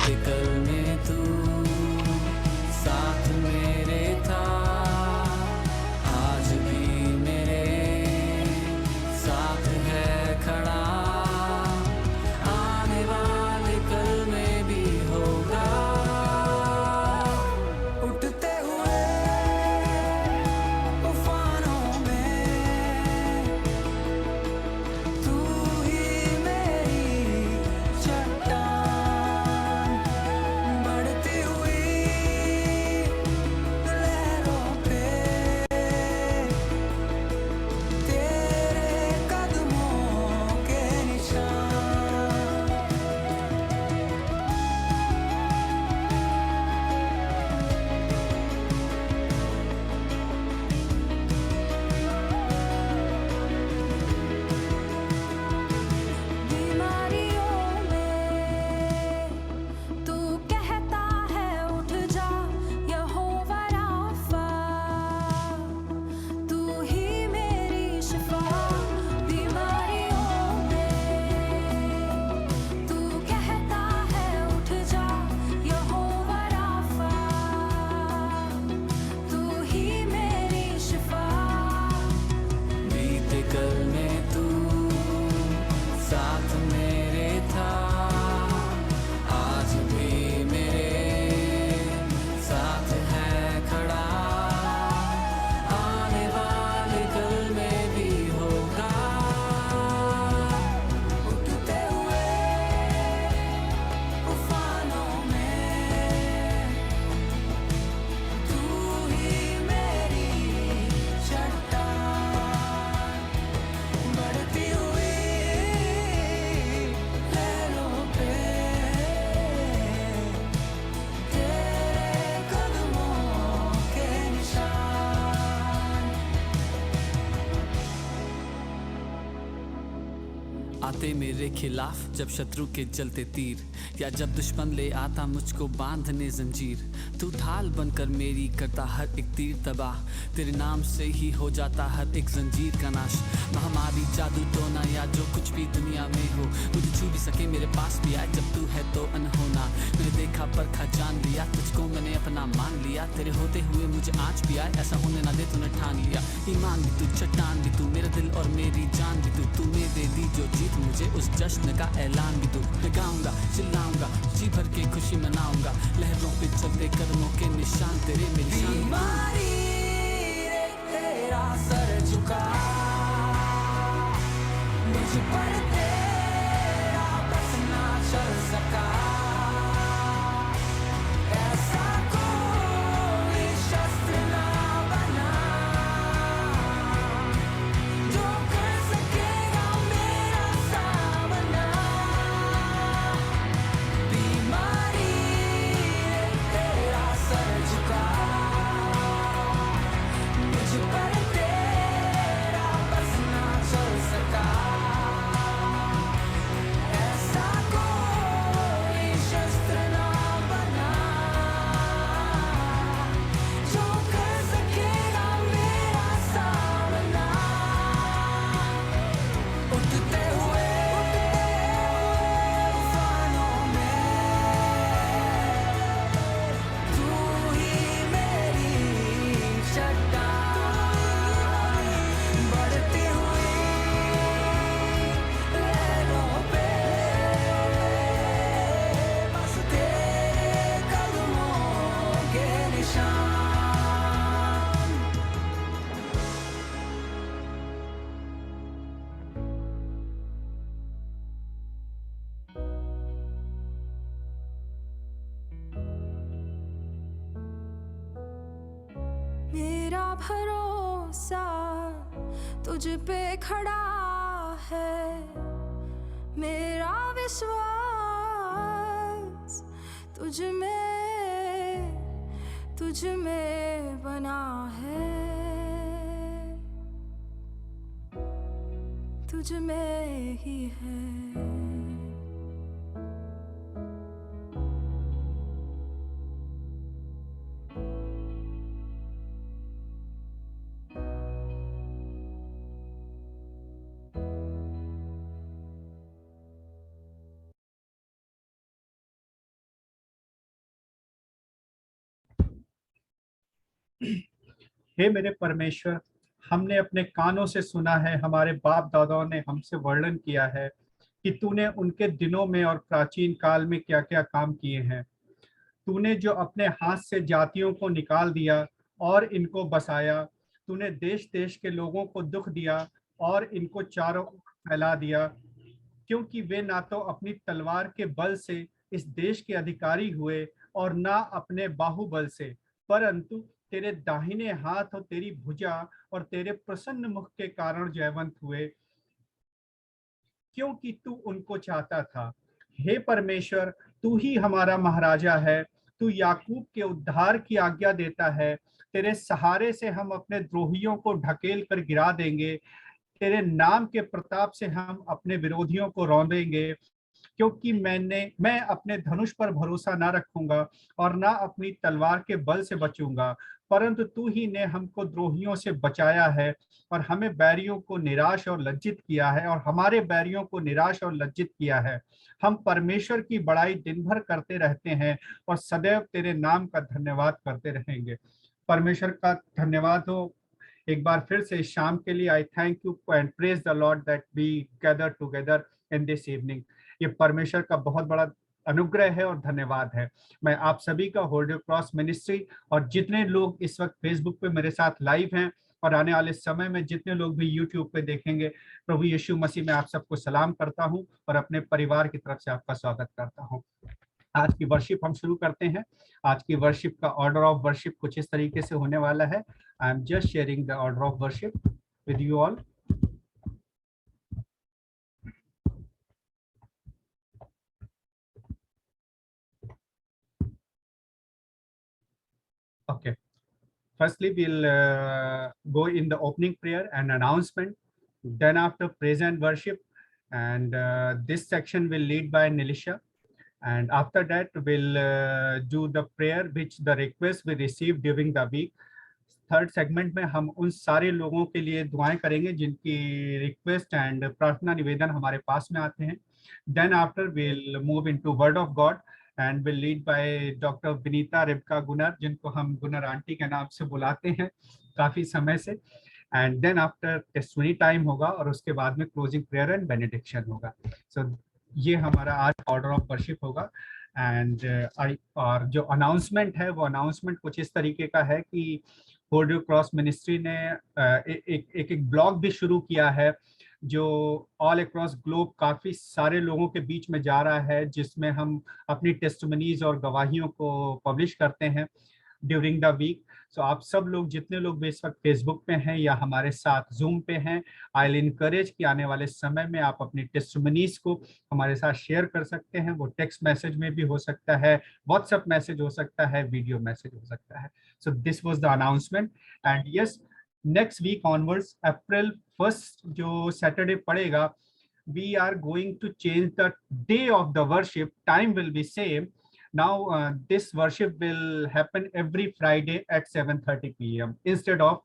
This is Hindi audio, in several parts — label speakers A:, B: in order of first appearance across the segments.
A: बीते कल में तू साथ मेरे था, आज भी मेरे साथ है खड़ा, आने वाले कल में भी होगा। उठते हुए तूफानों में तू ही मेरी चट्टान, बढ़ती हुई लहरों पे तेरे कदमों के निशान। बीमारियों में तू कहता है उठ जा यहोवा राफा, तू ही मेरी शिफा। बीमारियों में तू कहता है उठ जा यहोवा राफा, तू ही मेरी शिफा। बीते कल में तू साथ मेरे था, आज भी मेरे साथ है खड़ा, आने वाले कल में भी होगा। उठते हुए तूफानों में तू ही मेरी चट्टान, बढ़ती हुई लहरों पे तेरे कदमों के निशान। आते मेरे खिलाफ जब शत्रु के जलते तीर, या जब दुश्मन ले आता मुझको बांधने जंजीर, तू ढाल बनकर मेरी करता हर एक तीर तबाह, तेरे नाम से ही हो जाता हर एक जंजीर का नाश। महामारी जादू टोना या जो कुछ भी दुनिया में हो, मुझे छू भी सके मेरे पास भी आए, जब तू है तो अनहोना। मैंने देखा परखा जान लिया, तुझको मैंने अपना मान लिया, तेरे होते हुए मुझे आँच भी आए, ऐसा होने ना दे तूने ठान लिया। ईमान भी तू, चट्टान भी तू, मेरा दिल और मेरी जान भी तू, तूने दे दी जो जीत मुझे उस जश्न का ऐलान भी तू। मैं गाऊंगा चिल्लाऊंगा जी भर के खुशी मनाऊंगा, लहरों पे चलते कदमों के निशान तेरे मेरी शान। बीमारी रे तेरा सर झुका, मुझ पर तेरा बस ना चल सका, ऐसा कोई शस्त्र ना बना जो कर सकेगा मेरा सामना। बीमारी तेरा सर झुका, मुझ पर तेरा बस ना चल सका, ऐसा कोई शस्त्र ना बना जो कर सकेगा मेरा सामना। उठते हुए तूफानों में तू ही मेरी चट्टान, बढ़ती हुई लहरों पे बस तेरे कदमों के निशान। मेरा भरोसा तुझ पे खड़ा है, मेरा विश्वास तुझ में बना है, तुझ में ही है।
B: हे मेरे परमेश्वर, हमने अपने कानों से सुना है, हमारे बाप दादाओं ने हमसे वर्णन किया है कि तूने उनके दिनों में और प्राचीन काल में क्या क्या काम किए हैं। तूने जो अपने हाथ से जातियों को निकाल दिया और इनको बसाया। तूने देश देश के लोगों को दुख दिया और इनको चारों ओर फैला दिया, क्योंकि वे ना तो अपनी तलवार के बल से इस देश के अधिकारी हुए और ना अपने बाहुबल से, परंतु तेरे दाहिने हाथ और तेरी भुजा और तेरे प्रसन्न मुख के कारण जयवंत हुए, क्योंकि तू उनको चाहता था। हे परमेश्वर, तू ही हमारा महाराजा है। तू याकूब के उद्धार की आज्ञा देता है। तेरे सहारे से हम अपने द्रोहियों को ढकेल कर गिरा देंगे। तेरे नाम के प्रताप से हम अपने विरोधियों को रौंदेंगे, क्योंकि मैं अपने धनुष पर भरोसा ना रखूंगा और ना अपनी तलवार के बल से बचूंगा, परंतु तू ही ने हमको द्रोहियों से बचाया है और हमें बैरियों को निराश और लज्जित किया है और हमारे बैरियों को निराश और लज्जित किया है। हम परमेश्वर की बड़ाई दिन भर करते रहते हैं और सदैव तेरे नाम का धन्यवाद करते रहेंगे। परमेश्वर का धन्यवाद हो एक बार फिर से इस शाम के लिए। I thank you and praise the Lord that we gather together in this evening. ये परमेश्वर का बहुत बड़ा अनुग्रह है और धन्यवाद है। मैं आप सभी का होल्ड योर क्रॉस मिनिस्ट्री और जितने लोग इस वक्त फेसबुक पे मेरे साथ लाइव हैं और आने वाले समय में जितने लोग भी यूट्यूब पे देखेंगे, प्रभु यीशु मसीह में आप सबको सलाम करता हूं और अपने परिवार की तरफ से आपका स्वागत करता हूं। आज की वर्शिप हम शुरू करते हैं। आज की वर्शिप का ऑर्डर ऑफ वर्शिप कुछ इस तरीके से होने वाला है। I am just sharing the order of worship with you all. Okay. Firstly, we'll go in the opening prayer and announcement. Then after praise and worship, and this section will lead by Nilisha. And after that, we'll do the prayer which the request we received during the week. Third segment में हम उन सारे लोगों के लिए दुआएं करेंगे जिनकी रिक्वेस्ट एंड प्रार्थना निवेदन हमारे पास में आते हैं। Then after will move into word of God and will lead by doctor Vinita Rebecca Gunnar, जिनको हम गुनर आंटी के नाम से बुलाते हैं काफी समय से। And then after testimony time होगा और उसके बाद में क्लोजिंग प्रेयर एंड बेनेडिक्शन होगा। सो ये हमारा आज ऑर्डर ऑफ वर्शिप होगा। एंड और जो अनाउंसमेंट है वो अनाउंसमेंट कुछ इस तरीके का है कि होल्ड योर क्रॉस मिनिस्ट्री ने एक ब्लॉग भी शुरू किया है जो ऑल अक्रॉस ग्लोब काफी सारे लोगों के बीच में जा रहा है, जिसमें हम अपनी टेस्टिमनीज और गवाहियों को पब्लिश करते हैं ड्यूरिंग द वीक। सो आप सब लोग जितने लोग भी इस वक्त फेसबुक पे हैं या हमारे साथ जूम पे हैं, आई विल इनकरेज कि आने वाले समय में आप अपनी टेस्टिमनीज को हमारे साथ शेयर कर सकते हैं। वो टेक्स्ट मैसेज में भी हो सकता है, व्हाट्सएप मैसेज हो सकता है, वीडियो मैसेज हो सकता है। So this was the announcement. And yes, next week onwards April 1 जो सैटरडे पड़ेगा, we are going to change the day of the worship. Time will be same. Now this worship will happen every Friday at 7:30 p.m. instead of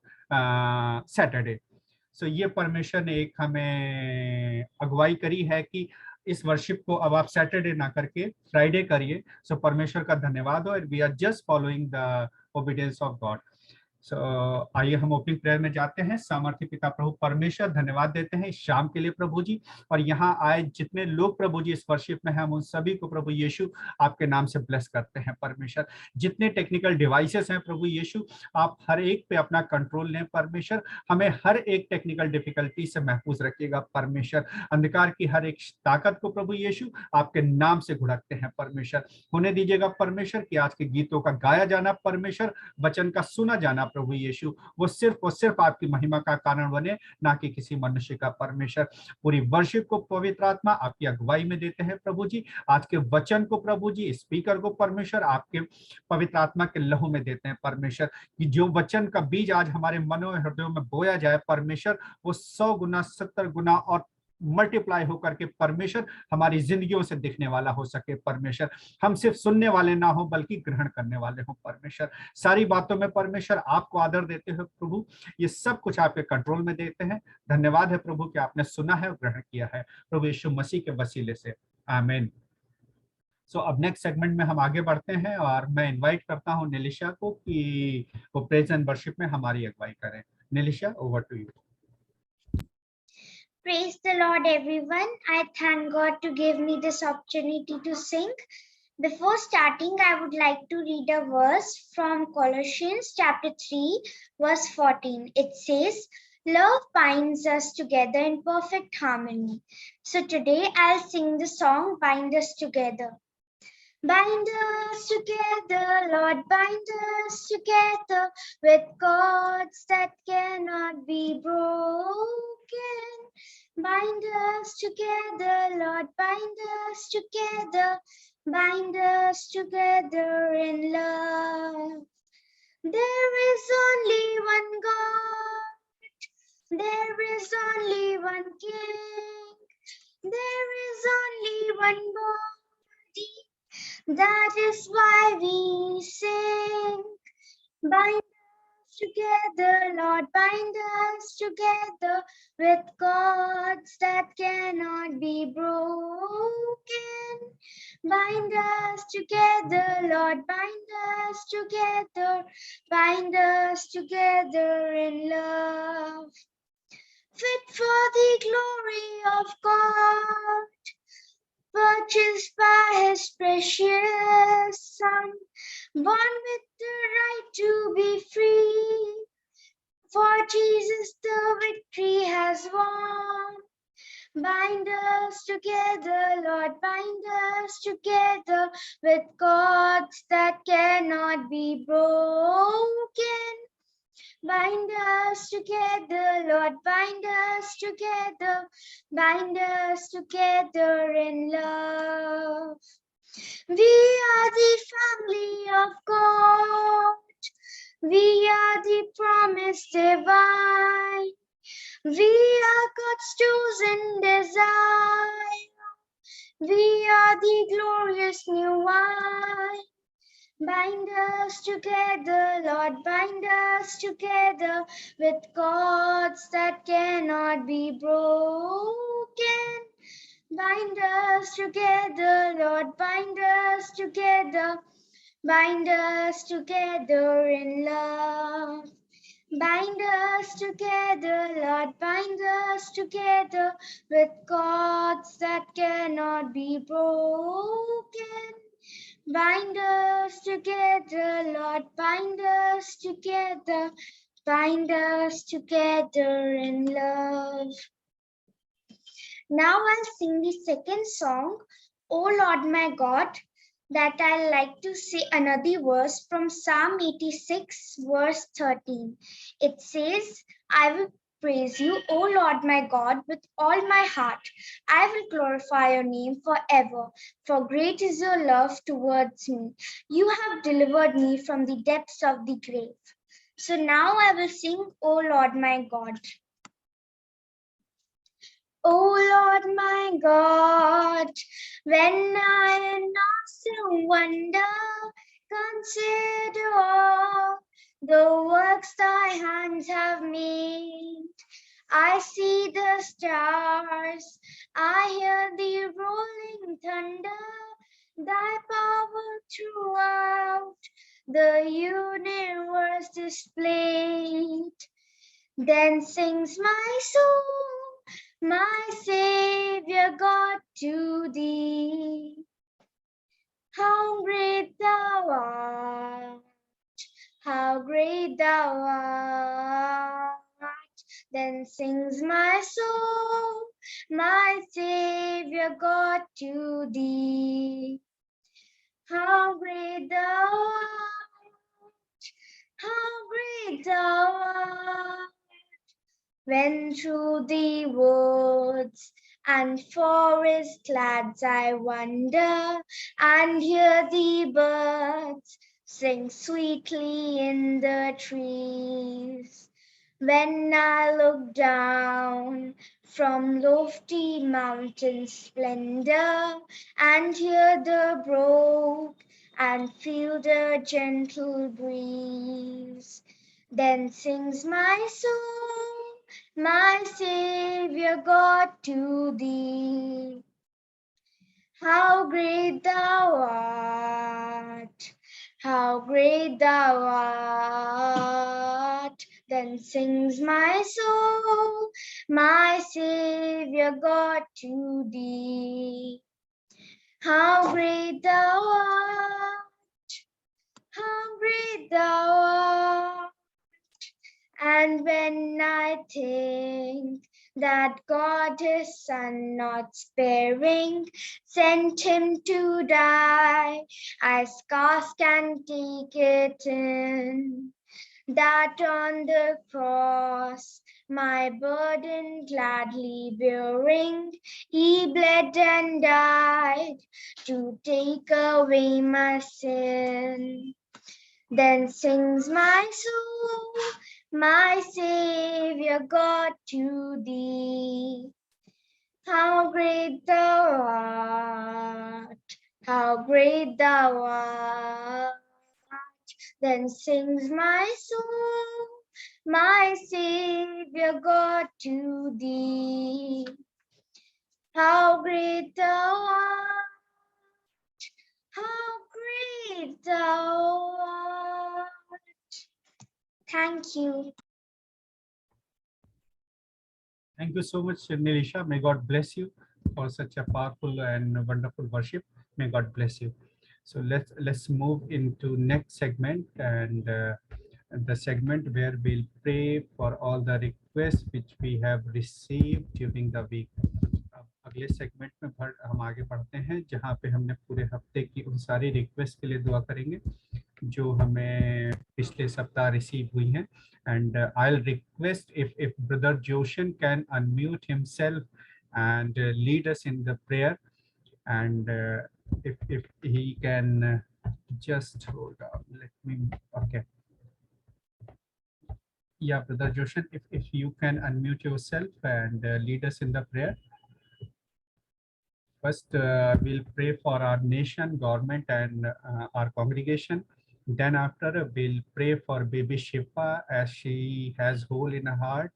B: Saturday. So ये परमेश्वर ने एक हमें अगुवाई करी है कि इस वर्शिप को अब आप सैटरडे ना करके फ्राइडे करिए। सो परमेश्वर का धन्यवाद हो। We are just following the obedience of God. So आइए हम ओपनिंग प्रेयर में जाते हैं। सामर्थ्य पिता प्रभु परमेश्वर, धन्यवाद देते हैं इस शाम के लिए प्रभु जी, और यहाँ आए जितने लोग प्रभु जी इस वर्शिप में हैं, हम उन सभी को प्रभु यीशु आपके नाम से ब्लेस करते हैं परमेश्वर। जितने टेक्निकल डिवाइसेस हैं प्रभु यीशु, आप हर एक पे अपना कंट्रोल लें परमेश्वर। हमें हर एक टेक्निकल डिफिकल्टी से महफूज रखिएगा परमेश्वर। अंधकार की हर एक ताकत को प्रभु यीशु आपके नाम से घुड़कते हैं परमेश्वर। होने दीजिएगा परमेश्वर कि आज के गीतों का गाया जाना परमेश्वर, वचन का सुना जाना प्रभु यीशु, वो सिर्फ और सिर्फ आपकी महिमा का कारण बने, ना कि किसी मनुष्य का परमेश्वर। पूरी वर्शिप को पवित्र आत्मा आपकी अगुवाई में देते हैं प्रभु जी। आज के वचन को प्रभु जी, स्पीकर को परमेश्वर आपके पवित्र आत्मा के लहू में देते हैं परमेश्वर, कि जो वचन का बीज आज हमारे मनों हृदयों में बोया जाए परमेश्वर, वो 100 गुना 70 गुना और मल्टीप्लाई होकर के परमेश्वर हमारी जिंदगियों से दिखने वाला हो सके परमेश्वर। हम सिर्फ सुनने वाले ना हो बल्कि ग्रहण करने वाले हो परमेश्वर। सारी बातों में परमेश्वर आपको आदर देते हुए प्रभु ये सब कुछ आपके कंट्रोल में देते हैं। धन्यवाद है प्रभु कि आपने सुना है और ग्रहण किया है, प्रभु यीशु मसीह के वसीले से, आमीन। सो अब नेक्स्ट सेगमेंट में हम आगे बढ़ते हैं और मैं इनवाइट करता हूं निलिशा को कि वो प्रेज एंड वर्शिप में हमारी अगुवाई करें। Nilisha, over to you.
C: Praise the Lord, everyone. I thank God to give me this opportunity to sing. Before starting, I would like to read a verse from Colossians chapter 3, verse 14. It says, Love binds us together in perfect harmony. So today I'll sing the song Bind Us Together. Bind us together, Lord, bind us together with cords that cannot be broken. Bind us together, Lord, bind us together, bind us together in love. There is only one God, there is only one King, there is only one body. That is why we sing. Bind us together, Lord, bind us together with cords that cannot be broken. Bind us together, Lord, bind us together, bind us together in love. Fit for the glory of God, purchased by his precious son, born with the right to be free. For Jesus the victory has won. Bind us together, Lord, bind us together with cords that cannot be broken. Bind us together, Lord, bind us together, bind us together in love. We are the family of God. We are the promised divine. We are God's chosen desire. We are the glorious new wine. Bind us together, Lord, bind us together with cords that cannot be broken. Bind us together, Lord, bind us together, bind us together in love. Bind us together, Lord, bind us together with cords that cannot be broken. Bind us together, Lord, bind us together, bind us together in love. Now I'll sing the second song, O Lord my God, that I like to say another verse from Psalm 86, verse 13. It says, I will praise you, O Lord my God, with all my heart. I will glorify your name forever, for great is your love towards me. You have delivered me from the depths of the grave. So now I will sing, O Lord my God. O Lord my God, when I in awesome wonder consider all the works thy hands have made, I see the stars, I hear the rolling thunder, thy power throughout the universe displayed. Then sings my soul, my Savior God, to thee. How great thou art, how great thou art. Then sings my soul, my Savior God, to thee. How great thou art, how great thou art. When through the woods and forest glades I wander and hear the birds sing sweetly in the trees. When I look down from lofty mountain splendor and hear the brook and feel the gentle breeze, then sings my soul, my Savior God, to thee. How great thou art, how great thou art. Then sings my soul, my Savior God, to thee. How great thou art, how great thou art. And when I think that God his son not sparing sent him to die, I scarce can take it in that on the cross my burden gladly bearing, he bled and died to take away my sin. Then sings my soul, my Savior God, to thee. How great thou art, how great thou art. Then sings my soul, my Savior God, to thee. How great thou art, how great thou art. Thank you.
B: Thank you so much, Nilisha. May God bless you for such a powerful and wonderful worship. May God bless you. So let's move into next segment, and the segment where we'll pray for all the requests which we have received during the week. अब अगले सेगमेंट में हम आगे बढ़ते हैं, जहाँ पे हमने पूरे हफ्ते की उन सारी रिक्वेस्ट के लिए दुआ करेंगे जो हमें पिछले सप्ताह रिसीव हुई हैं. And I'll request if Brother Joshan can unmute himself and lead us in the prayer, and if he can just hold on. Let me. Okay. Yeah, Brother Joshan, if you can unmute yourself and lead us in the prayer. First, we'll pray for our nation, government, and our congregation. Then after, we'll pray for baby Shifa as she has hole in her heart.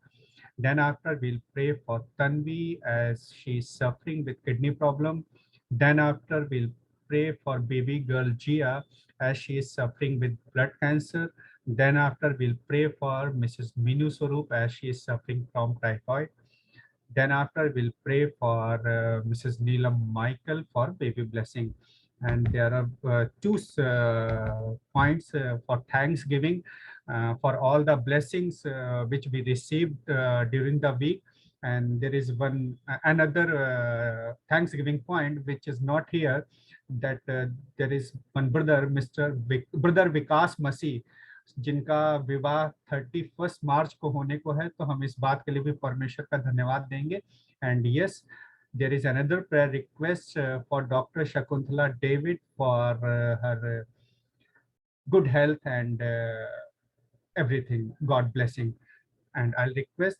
B: Then after, we'll pray for Tanvi as she's suffering with kidney problem. Then after, we'll pray for baby girl Gia as she is suffering with blood cancer. Then after, we'll pray for Mrs. Minu Swarup as she is suffering from typhoid. Then after, we'll pray for Mrs. Neelam Michael for baby blessing. And there are two points for Thanksgiving for all the blessings which we received during the week. And there is another Thanksgiving point which is not here, that there is one brother, Brother Vikas Masi, जिनका विवाह 31 मार्च को होने को है, तो हम इस बात के लिए भी परमेश्वर का धन्यवाद देंगे. And yes, there is another prayer request for Dr. Shakuntala David for her good health and everything, God blessing. And I'll request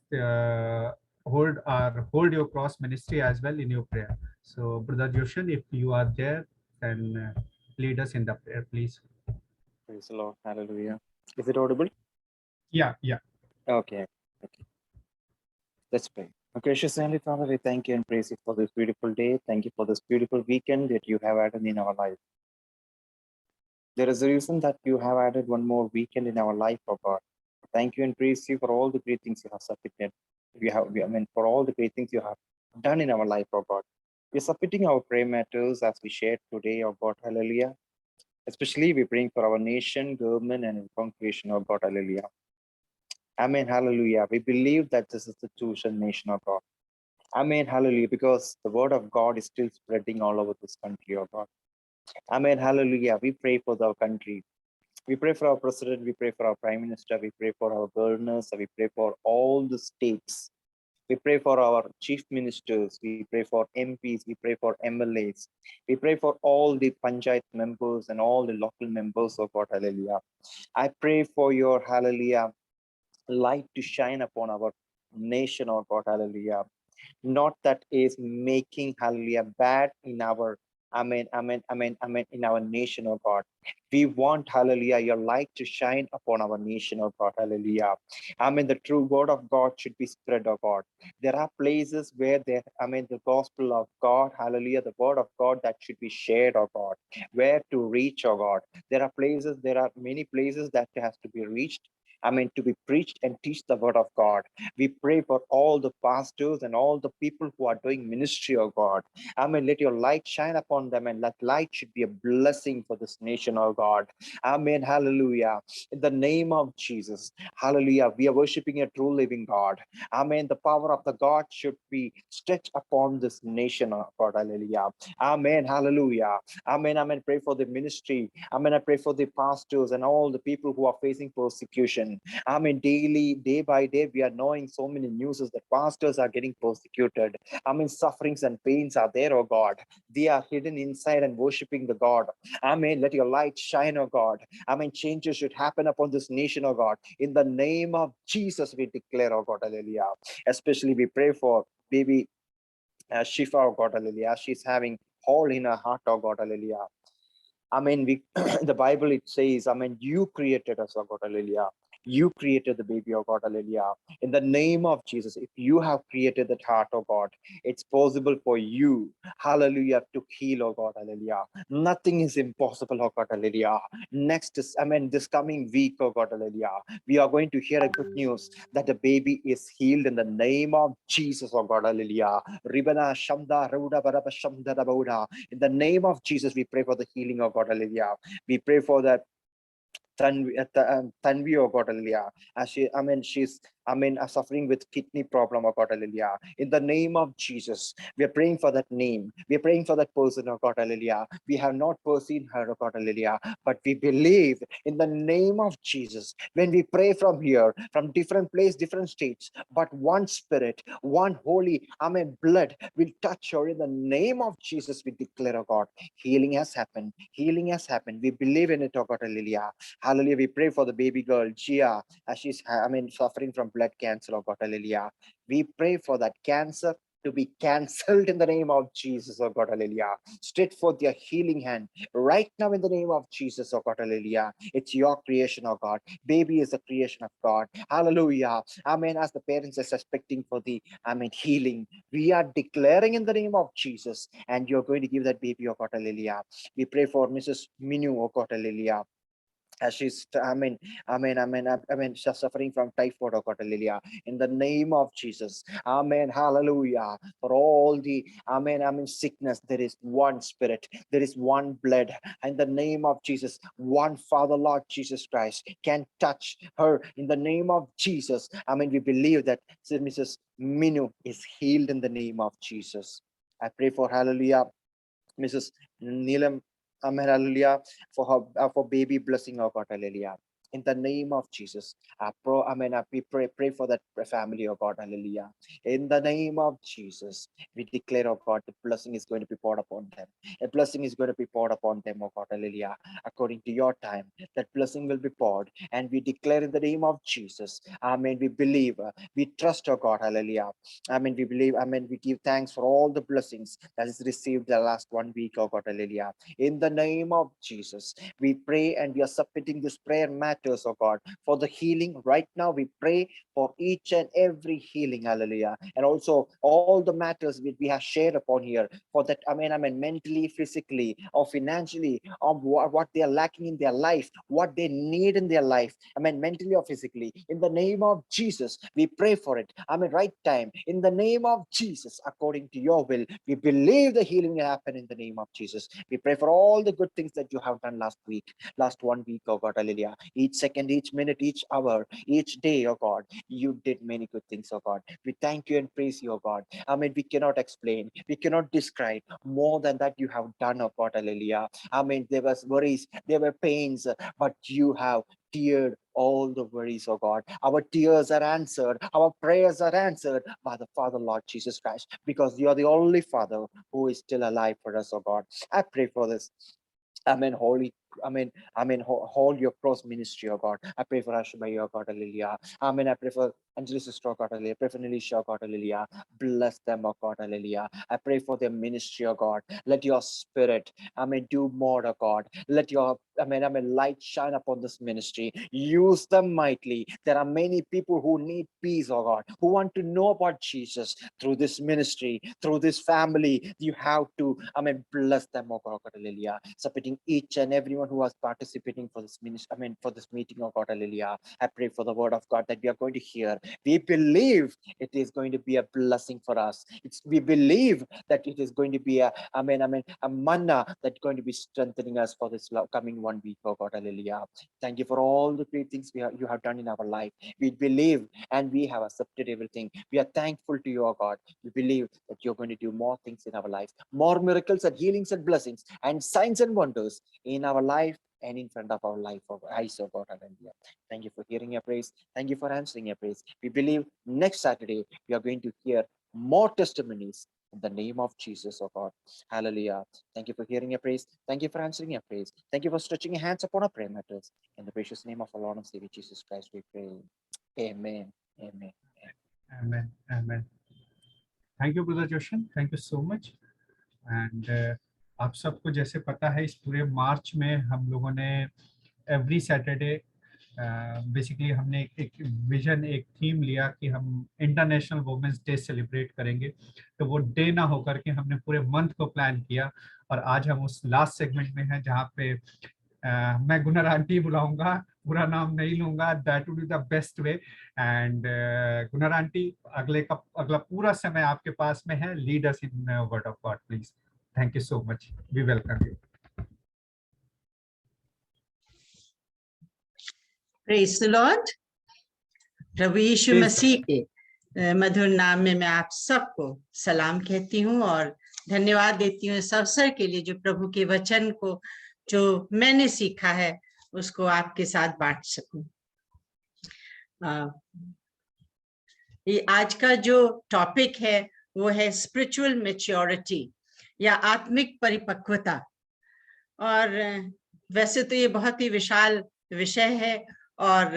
B: hold your cross ministry as well in your prayer. So Brother Joshan, if you are there, then lead us in the prayer, please.
D: Praise the Lord. Hallelujah. Is it audible?
B: Yeah.
D: Okay. Let's pray. Gracious Heavenly Father, we thank you and praise you for this beautiful day. Thank you for this beautiful weekend that you have added in our life. There is a reason that you have added one more weekend in our life, oh God. Thank you and praise you for all the great things you have submitted. For all the great things you have done in our life, oh God. We're submitting our prayer matters as we shared today, oh God. Hallelujah. Especially we're praying for our nation, government, and congregation, oh God. Hallelujah. Amen. Hallelujah. We believe that this is the chosen nation of God. Amen. Hallelujah. Because the word of God is still spreading all over this country, oh God. Amen. Hallelujah. We pray for our country. We pray for our president. We pray for our prime minister. We pray for our governors. We pray for all the states. We pray for our chief ministers. We pray for MPs. We pray for MLAs. We pray for all the panchayat members and all the local members of God. Hallelujah. I pray for your, hallelujah, light to shine upon our nation, oh God. Hallelujah. Not that is making, hallelujah, bad in our Amen, amen, amen, amen. In our nation, oh God. We want, hallelujah, your light to shine upon our nation, oh God, hallelujah. Amen. The true word of God should be spread, oh God. There are places where there, the gospel of God, hallelujah, the word of God that should be shared, oh God. Where to reach, oh God. There are many places that has to be reached. To be preached and teach the word of God. We pray for all the pastors and all the people who are doing ministry, oh God. Let your light shine upon them, and that light should be a blessing for this nation, oh God. Amen. Hallelujah. In the name of Jesus. Hallelujah. We are worshiping a true living God. Amen. The power of the God should be stretched upon this nation, oh God. Hallelujah. Amen. Hallelujah. Amen. Amen. Pray for the ministry. Amen. I pray for the pastors and all the people who are facing persecution. Daily, day by day, we are knowing so many news that pastors are getting persecuted. Sufferings and pains are there, oh God. They are hidden inside and worshiping the God. Let your light shine, oh God. Changes should happen upon this nation, oh God. In the name of Jesus, we declare, oh God, hallelujah. Especially we pray for baby Shifa, oh God, hallelujah. She's having hole in her heart, oh God, hallelujah. We the Bible it says, you created us, oh God, hallelujah. You created the baby, oh God, hallelujah. In the name of Jesus, if you have created that heart, oh God, it's possible for you, hallelujah, to heal, oh God, hallelujah. Nothing is impossible, oh God, hallelujah. Next is, this coming week, oh God, hallelujah, we are going to hear a good news that the baby is healed in the name of Jesus, oh God, hallelujah. Ribana Shamda Rauda Baraba Shamda Rabauda. In the name of Jesus, we pray for the healing of God, hallelujah. We pray for that Tanvi, oh God, hallelujah. As she's suffering with kidney problem, oh God, hallelujah. In the name of Jesus, we are praying for that name. We are praying for that person, oh God, hallelujah. We have not perceived her, oh God, hallelujah. But we believe in the name of Jesus. When we pray from here, from different place, different states, but one spirit, one holy, blood will touch her. In the name of Jesus, we declare, oh God, healing has happened. Healing has happened. We believe in it, oh God, hallelujah. Hallelujah. We pray for the baby girl, Gia, as she's, suffering from blood cancer, oh God, hallelujah. We pray for that cancer to be cancelled in the name of Jesus, oh God, hallelujah. Stretch forth your healing hand right now in the name of Jesus, oh God, hallelujah. It's your creation, oh God. Baby is a creation of God. Hallelujah. As the parents are suspecting for the, healing, we are declaring in the name of Jesus, and you're going to give that baby, oh God, hallelujah. We pray for Mrs. Minu, oh God, hallelujah. As she's she's suffering from typhoid, oh God, hallelujah. In the name of Jesus, amen, hallelujah. For all the sickness, there is one spirit, there is one blood. In the name of Jesus, one Father, Lord Jesus Christ can touch her. In the name of Jesus, we believe that Mrs. Minu is healed in the name of Jesus. I pray for, hallelujah, Mrs. Neelam, hallelujah, for her, for baby blessing, oh God, hallelujah. In the name of Jesus, we pray for that family, oh God, hallelujah. In the name of Jesus, we declare, oh God, the blessing is going to be poured upon them. A blessing is going to be poured upon them, oh God, hallelujah. According to your time, that blessing will be poured, and we declare in the name of Jesus, amen. We believe, we trust, oh God, hallelujah. We believe, we give thanks for all the blessings that is received the last 1 week, oh God, hallelujah. In the name of Jesus, we pray and we are submitting this prayer matters, oh God, for the healing. Right now, we pray for each and every healing, hallelujah. And also all the matters which we have shared upon here, for that, mentally, physically, or financially, of what they are lacking in their life, what they need in their life, mentally or physically. In the name of Jesus, we pray for it. Right time. In the name of Jesus, according to your will, we believe the healing will happen in the name of Jesus. We pray for all the good things that you have done last week, last 1 week, oh God, hallelujah. Each second, each minute, each hour, each day, oh God, you did many good things, oh God. We thank you and praise you, oh God. We cannot explain, we cannot describe more than that you have done, oh God, hallelujah. There was worries, there were pains, but you have cleared all the worries, oh God. Our tears are answered, our prayers are answered by the Father, Lord Jesus Christ, because you are the only Father who is still alive for us, oh God. I pray for this. Holy, hold your cross ministry, oh God. I pray for Ashmai, oh God, hallelujah. I pray for Anjali sister, oh God, hallelujah. Pray for Nilisha, oh God, hallelujah. Bless them, oh God, hallelujah. I pray for their ministry, oh God. Let your spirit, do more, oh God. Let your, light shine upon this ministry. Use them mightily. There are many people who need peace, oh God, who want to know about Jesus through this ministry, through this family. You have to, bless them, oh God, hallelujah. Supporting each and everyone who was participating for this ministry, for this meeting, oh God, hallelujah. I pray for the word of God that we are going to hear. We believe it is going to be a blessing for us. We believe that it is going to be a manna that's going to be strengthening us for this coming 1 week, oh God, hallelujah. Thank you for all the great things you have done in our life. We believe and we have accepted everything. We are thankful to you, oh God. We believe that you're going to do more things in our life, more miracles and healings and blessings and signs and wonders in our life and in front of our life, of eyes, oh God, hallelujah. Thank you for hearing your praise. Thank you for answering your praise. We believe next Saturday we are going to hear more testimonies in the name of Jesus, oh God, hallelujah. Thank you for hearing your praise. Thank you for answering your praise. Thank you for stretching your hands upon our prayer matters. In the precious name of our Lord and Savior Jesus Christ, we pray. Amen. Amen.
B: Amen. Amen. Thank you, Brother Joshan. Thank you so much. And आप सबको जैसे पता है, इस पूरे मार्च में हम लोगों ने एवरी सैटरडे बेसिकली हमने एक विजन, एक थीम लिया कि हम इंटरनेशनल वुमेन्स डे सेलिब्रेट करेंगे. तो वो डे ना होकर के हमने पूरे मंथ को प्लान किया, और आज हम उस लास्ट सेगमेंट में हैं जहाँ पे मैं गुनर आंटी बुलाऊंगा, पूरा नाम नहीं लूंगा, that would be the best way. And Gunnar aunty, अगला पूरा समय आपके पास में है. Lead us in word of God please. Thank you so much. We welcome you.
E: Praise the Lord. प्रभु यीशु मसीह के मधुर नाम में मैं आप सबको सलाम कहती हूँ और धन्यवाद देती हूँ इस अवसर के लिए, जो प्रभु के वचन को जो मैंने सीखा है उसको आपके साथ बांट सकूं. ये आज का जो टॉपिक है वो है स्पिरिचुअल मैच्योरिटी या आत्मिक परिपक्वता. और वैसे तो ये बहुत ही विशाल विषय है और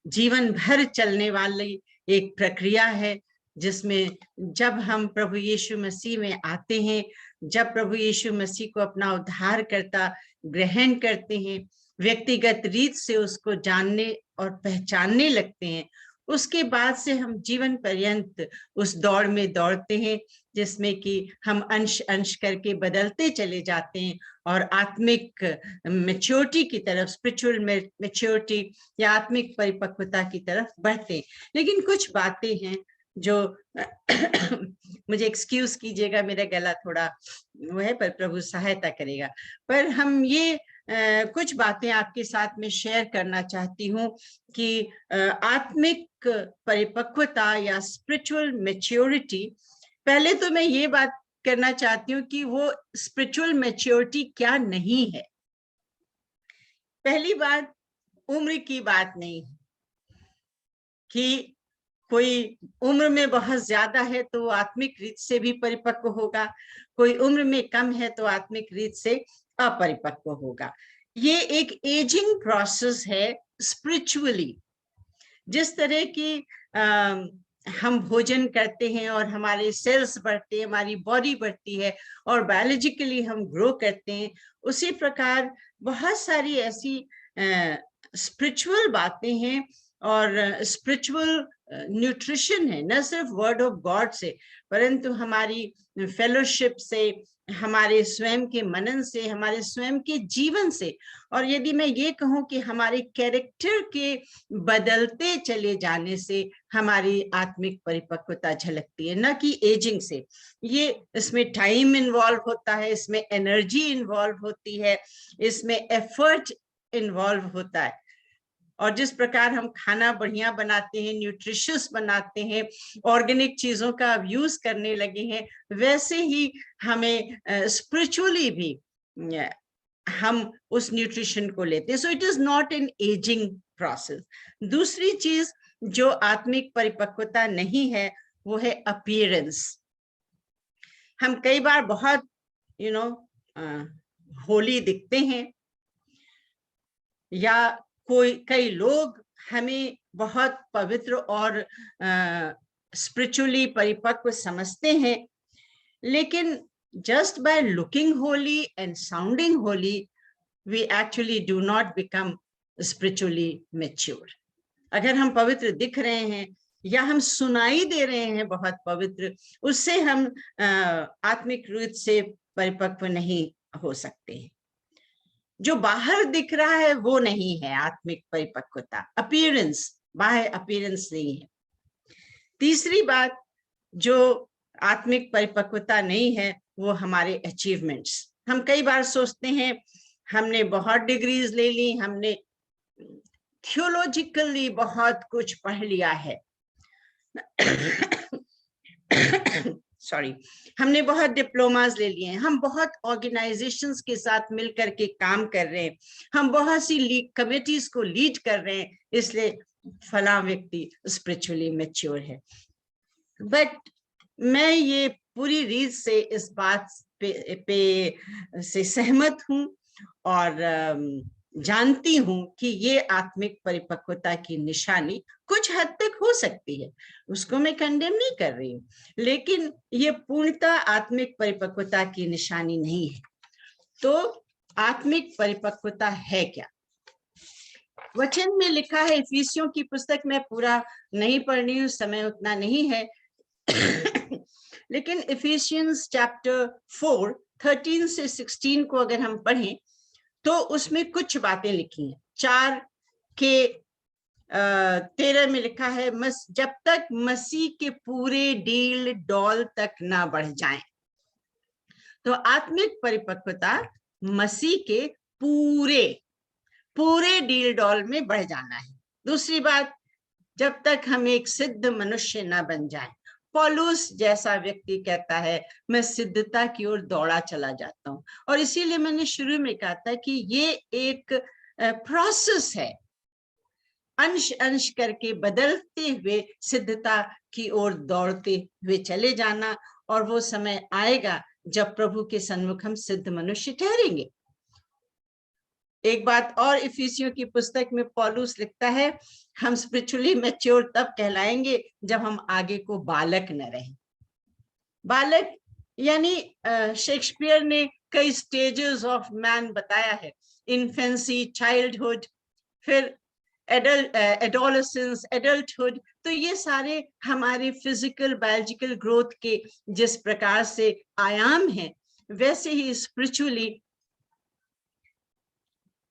E: जीवन भर चलने वाली एक प्रक्रिया है, जिसमें जब हम प्रभु यीशु मसीह में आते हैं, जब प्रभु यीशु मसीह को अपना उद्धारकर्ता ग्रहण करते हैं, व्यक्तिगत रीत से उसको जानने और पहचानने लगते हैं, उसके बाद से हम जीवन पर्यंत उस दौड़ में दौड़ते हैं, जिसमें कि हम अंश अंश करके बदलते चले जाते हैं और आत्मिक मैच्योरिटी की तरफ, स्पिरिचुअल मैच्योरिटी या आत्मिक परिपक्वता की तरफ बढ़ते हैं. लेकिन कुछ बातें हैं जो मुझे एक्सक्यूज कीजिएगा, मेरा गला थोड़ा वो है, पर प्रभु सहायता करेगा. पर हम ये कुछ बातें आपके साथ में शेयर करना चाहती हूँ कि आत्मिक परिपक्वता या स्पिरिचुअल मैच्योरिटी, पहले तो मैं ये बात करना चाहती हूँ कि वो स्पिरिचुअल मैच्योरिटी क्या नहीं है. पहली बात, उम्र की बात नहीं कि कोई उम्र में बहुत ज्यादा है तो वो आत्मिक रीत से भी परिपक्व होगा, कोई उम्र में कम है तो आत्मिक रीत से अपरिपक्व होगा. ये एक एजिंग प्रोसेस है स्पिरिचुअली. जिस तरह की हम भोजन करते हैं और हमारे सेल्स बढ़ते हैं, हमारी बॉडी बढ़ती है और बायोलॉजिकली हम ग्रो करते हैं, उसी प्रकार बहुत सारी ऐसी स्पिरिचुअल बातें हैं और स्पिरिचुअल न्यूट्रिशन है, न सिर्फ वर्ड ऑफ गॉड से, परंतु हमारी फेलोशिप से, हमारे स्वयं के मनन से, हमारे स्वयं के जीवन से, और यदि मैं ये कहूँ कि हमारे कैरेक्टर के बदलते चले जाने से हमारी आत्मिक परिपक्वता झलकती है, न कि एजिंग से. ये इसमें टाइम इन्वॉल्व होता है, इसमें एनर्जी इन्वॉल्व होती है, इसमें एफर्ट इन्वॉल्व होता है. और जिस प्रकार हम खाना बढ़िया बनाते हैं, न्यूट्रिशियस बनाते हैं, ऑर्गेनिक चीजों का अब यूज करने लगे हैं, वैसे ही हमें स्पिरिचुअली भी हम उस न्यूट्रिशन को लेते हैं. So it is not an ageing process. दूसरी चीज जो आत्मिक परिपक्वता नहीं है वो है अपीयरेंस. हम कई बार बहुत होली दिखते हैं, या कई लोग हमें बहुत पवित्र और स्पिरिचुअली परिपक्व समझते हैं, लेकिन just by looking holy and sounding holy, we actually do not become spiritually mature. अगर हम पवित्र दिख रहे हैं या हम सुनाई दे रहे हैं बहुत पवित्र, उससे हम आत्मिक रूप से परिपक्व नहीं हो सकते हैं। जो बाहर दिख रहा है वो नहीं है आत्मिक परिपक्वता, अपीयरेंस, बाहर अपीयरेंस नहीं है। तीसरी बात जो आत्मिक परिपक्वता नहीं है वो हमारे अचीवमेंट्स। हम कई बार सोचते हैं हमने बहुत डिग्रीज ले ली, हमने थियोलॉजिकली बहुत कुछ पढ़ लिया है सॉरी, हमने बहुत डिप्लोमास ले लिए हैं, हम बहुत ऑर्गेनाइजेशंस के साथ मिलकर के काम कर रहे हैं, हम बहुत सी कमिटीज को लीड कर रहे हैं, इसलिए फला व्यक्ति स्पिरिचुअली मैच्योर है। बट मैं ये पूरी रीत से इस बात पे से सहमत हूं और जानती हूं कि ये आत्मिक परिपक्वता की निशानी कुछ हद तक हो सकती है, उसको मैं कंडेम नहीं कर रही हूँ, लेकिन ये पूर्णतः आत्मिक परिपक्वता की निशानी नहीं है। तो आत्मिक परिपक्वता है क्या? वचन में लिखा है, इफिसियों की पुस्तक में पूरा नहीं पढ़नी हूँ, समय उतना नहीं है लेकिन इफिशियंस चैप्टर 4 13 से 16 को अगर हम पढ़ें तो उसमें कुछ बातें लिखी हैं। 4 के 13 में लिखा है, जब तक मसीह के पूरे डील डॉल तक ना बढ़ जाएं। तो आत्मिक परिपक्वता मसीह के पूरे डील डॉल में बढ़ जाना है। दूसरी बात, जब तक हम एक सिद्ध मनुष्य ना बन जाएं। पौलुस जैसा व्यक्ति कहता है मैं सिद्धता की ओर दौड़ा चला जाता हूं, और इसीलिए मैंने शुरू में कहा था कि ये एक प्रोसेस है, अंश अंश करके बदलते हुए सिद्धता की ओर दौड़ते हुए चले जाना, और वो समय आएगा जब प्रभु के सन्मुख हम सिद्ध मनुष्य ठहरेंगे। एक बात और, इफिसियों की पुस्तक में पौलुस लिखता है हम स्पिरिचुअली मैच्योर तब कहलाएंगे जब हम आगे को बालक न रहें। बालक यानी शेक्सपियर ने कई स्टेजेस ऑफ मैन बताया है, इन्फेंसी, चाइल्डहुड, फिर एडोलेसेंस, एडल्टहुड। तो ये सारे हमारे फिजिकल बायोलॉजिकल ग्रोथ के जिस प्रकार से आयाम हैं, वैसे ही स्पिरिचुअली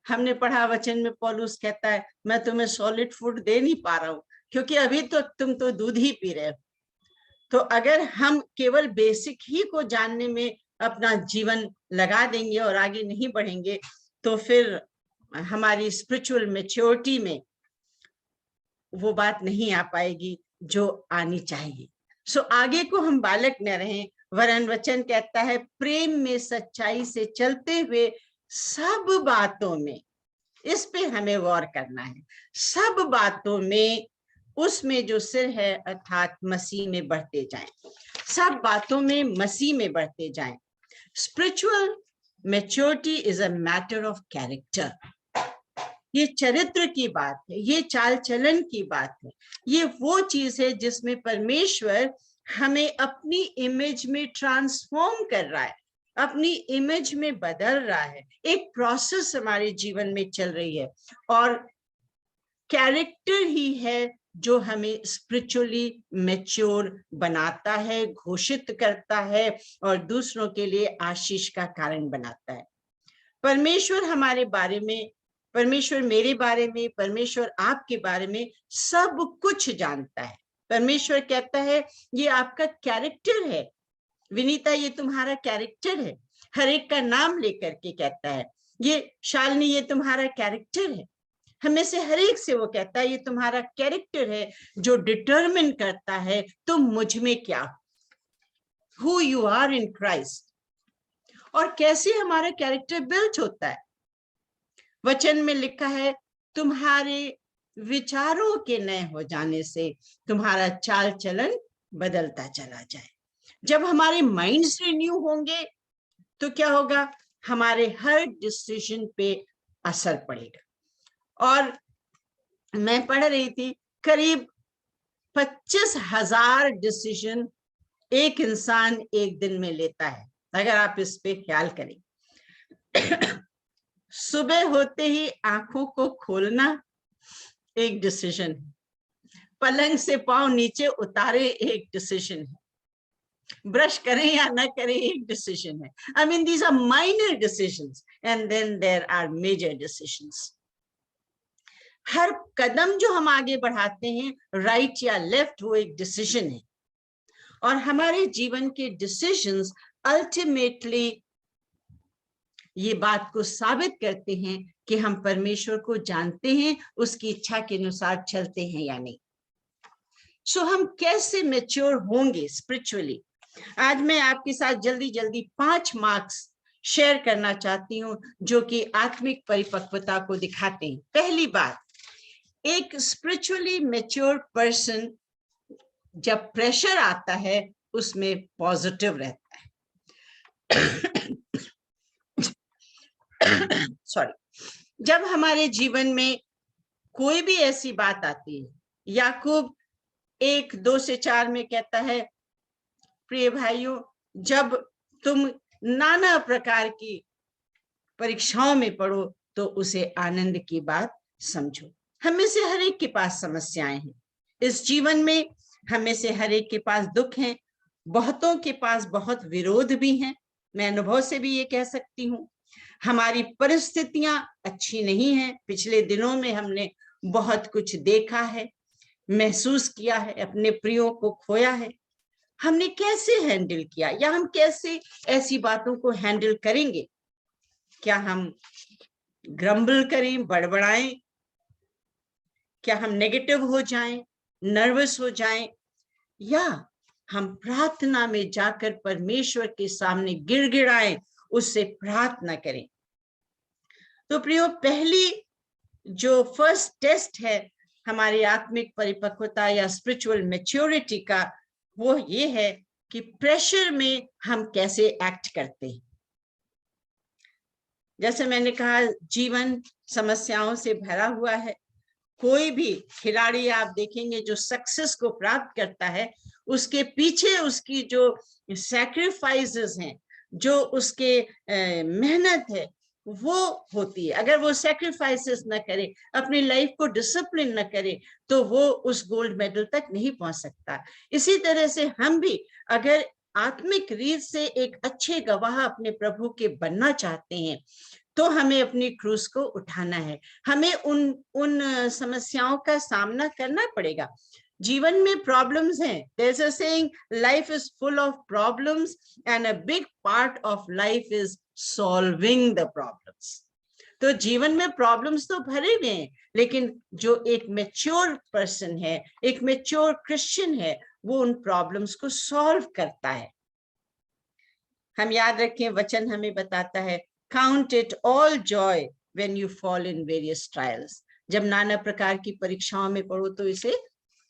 E: हमने पढ़ा वचन में पौलुस कहता है मैं तुम्हें सॉलिड फूड दे नहीं पा रहा हूं क्योंकि अभी तो तुम तो दूध ही पी रहे हो। तो अगर हम केवल बेसिक ही को जानने में अपना जीवन लगा देंगे और आगे नहीं बढ़ेंगे तो फिर हमारी स्पिरिचुअल मैच्योरिटी में वो बात नहीं आ पाएगी जो आनी चाहिए। सो आगे को हम बालक न रहें, वरन वचन कहता है प्रेम में सच्चाई से चलते हुए सब बातों में, इस पे हमें गौर करना है, सब बातों में उसमें जो सिर है अर्थात मसीह में बढ़ते जाएं, सब बातों में मसीह में बढ़ते जाएं। Spiritual maturity is a matter of character. ये चरित्र की बात है, ये चाल चलन की बात है, ये वो चीज है जिसमें परमेश्वर हमें अपनी इमेज में ट्रांसफॉर्म कर रहा है, अपनी इमेज में बदल रहा है। एक प्रोसेस हमारे जीवन में चल रही है और कैरेक्टर ही है जो हमें स्पिरिचुअली मैच्योर बनाता है, घोषित करता है और दूसरों के लिए आशीष का कारण बनाता है। परमेश्वर हमारे बारे में, परमेश्वर मेरे बारे में, परमेश्वर आपके बारे में सब कुछ जानता है। परमेश्वर कहता है ये आपका कैरेक्टर है, विनीता ये तुम्हारा कैरेक्टर है। हर एक का नाम लेकर के कहता है, ये शालिनी ये तुम्हारा कैरेक्टर है। हमें से हर एक से वो कहता है ये तुम्हारा कैरेक्टर है जो डिटरमिन करता है तुम मुझ में क्या, who you are in Christ. और कैसे हमारा कैरेक्टर बिल्ट होता है, वचन में लिखा है तुम्हारे विचारों के नए हो जाने से तुम्हारा चाल चलन बदलता चला जाए। जब हमारे माइंड्स रिन्यू होंगे तो क्या होगा, हमारे हर डिसीजन पे असर पड़ेगा। और मैं पढ़ रही थी, करीब 25,000 डिसीजन एक इंसान एक दिन में लेता है, अगर आप इस पे ख्याल करें। सुबह होते ही आंखों को खोलना एक डिसीजन है, पलंग से पांव नीचे उतारे एक डिसीजन है, ब्रश करें या ना करें एक डिसीजन है। I mean these are minor decisions and then there are major decisions. हर कदम जो हम आगे बढ़ाते हैं, राइट या लेफ्ट, वो एक डिसीजन है। और हमारे जीवन के डिसीजंस अल्टीमेटली ये बात को साबित करते हैं कि हम परमेश्वर को जानते हैं, उसकी इच्छा के अनुसार चलते हैं या नहीं। सो हम कैसे मैच्योर होंगे स्पिरिचुअली? आज मैं आपके साथ जल्दी जल्दी 5 मार्क्स शेयर करना चाहती हूँ जो कि आत्मिक परिपक्वता को दिखाते हैं। पहली बात, एक स्पिरिचुअली मैच्योर पर्सन जब प्रेशर आता है उसमें पॉजिटिव रहता है। सॉरी, जब हमारे जीवन में कोई भी ऐसी बात आती है, याकूब 1:2-4 में कहता है, प्रिय भाइयों, जब तुम नाना प्रकार की परीक्षाओं में पड़ो तो उसे आनंद की बात समझो। हमें से हर एक के पास समस्याएं हैं इस जीवन में, हमें से हर एक के पास दुख हैं, बहुतों के पास बहुत विरोध भी हैं। मैं अनुभव से भी ये कह सकती हूँ, हमारी परिस्थितियां अच्छी नहीं हैं। पिछले दिनों में हमने बहुत कुछ देखा है, महसूस किया है, अपने प्रियों को खोया है। हमने कैसे हैंडल किया, या हम कैसे ऐसी बातों को हैंडल करेंगे? क्या हम ग्रम्बल करें, बड़बड़ाएं? क्या हम नेगेटिव हो जाएं, नर्वस हो जाएं, या हम प्रार्थना में जाकर परमेश्वर के सामने गिड़गिड़ाएं, उससे प्रार्थना करें? तो प्रियो, पहली जो फर्स्ट टेस्ट है हमारी आत्मिक परिपक्वता या स्पिरिचुअल मैच्योरिटी का, वो ये है कि प्रेशर में हम कैसे एक्ट करते हैं। जैसे मैंने कहा, जीवन समस्याओं से भरा हुआ है। कोई भी खिलाड़ी आप देखेंगे जो सक्सेस को प्राप्त करता है, उसके पीछे उसकी जो सैक्रिफाइसेस हैं, जो उसके मेहनत है, वो होती है। अगर वो सैक्रिफाइसेस न करे, अपनी लाइफ को डिसिप्लिन न करे, तो वो उस गोल्ड मेडल तक नहीं पहुंच सकता। इसी तरह से हम भी अगर आत्मिक रीत से एक अच्छे गवाह अपने प्रभु के बनना चाहते हैं, तो हमें अपनी क्रूस को उठाना है। हमें उन समस्याओं का सामना करना पड़ेगा। जीवन में प्रॉब्लम्स हैं। There's a saying, life is full of problems and a big part of life is solving the problems. तो जीवन में प्रॉब्लम्स तो भरे हुए हैं, लेकिन जो एक मैच्योर पर्सन है, एक मैच्योर क्रिश्चियन है, वो उन प्रॉब्लम्स को सॉल्व करता है। हम याद रखें, वचन हमें बताता है, Count it all joy when you fall in various trials. जब नाना प्रकार की परीक्षाओं में पड़ो तो इसे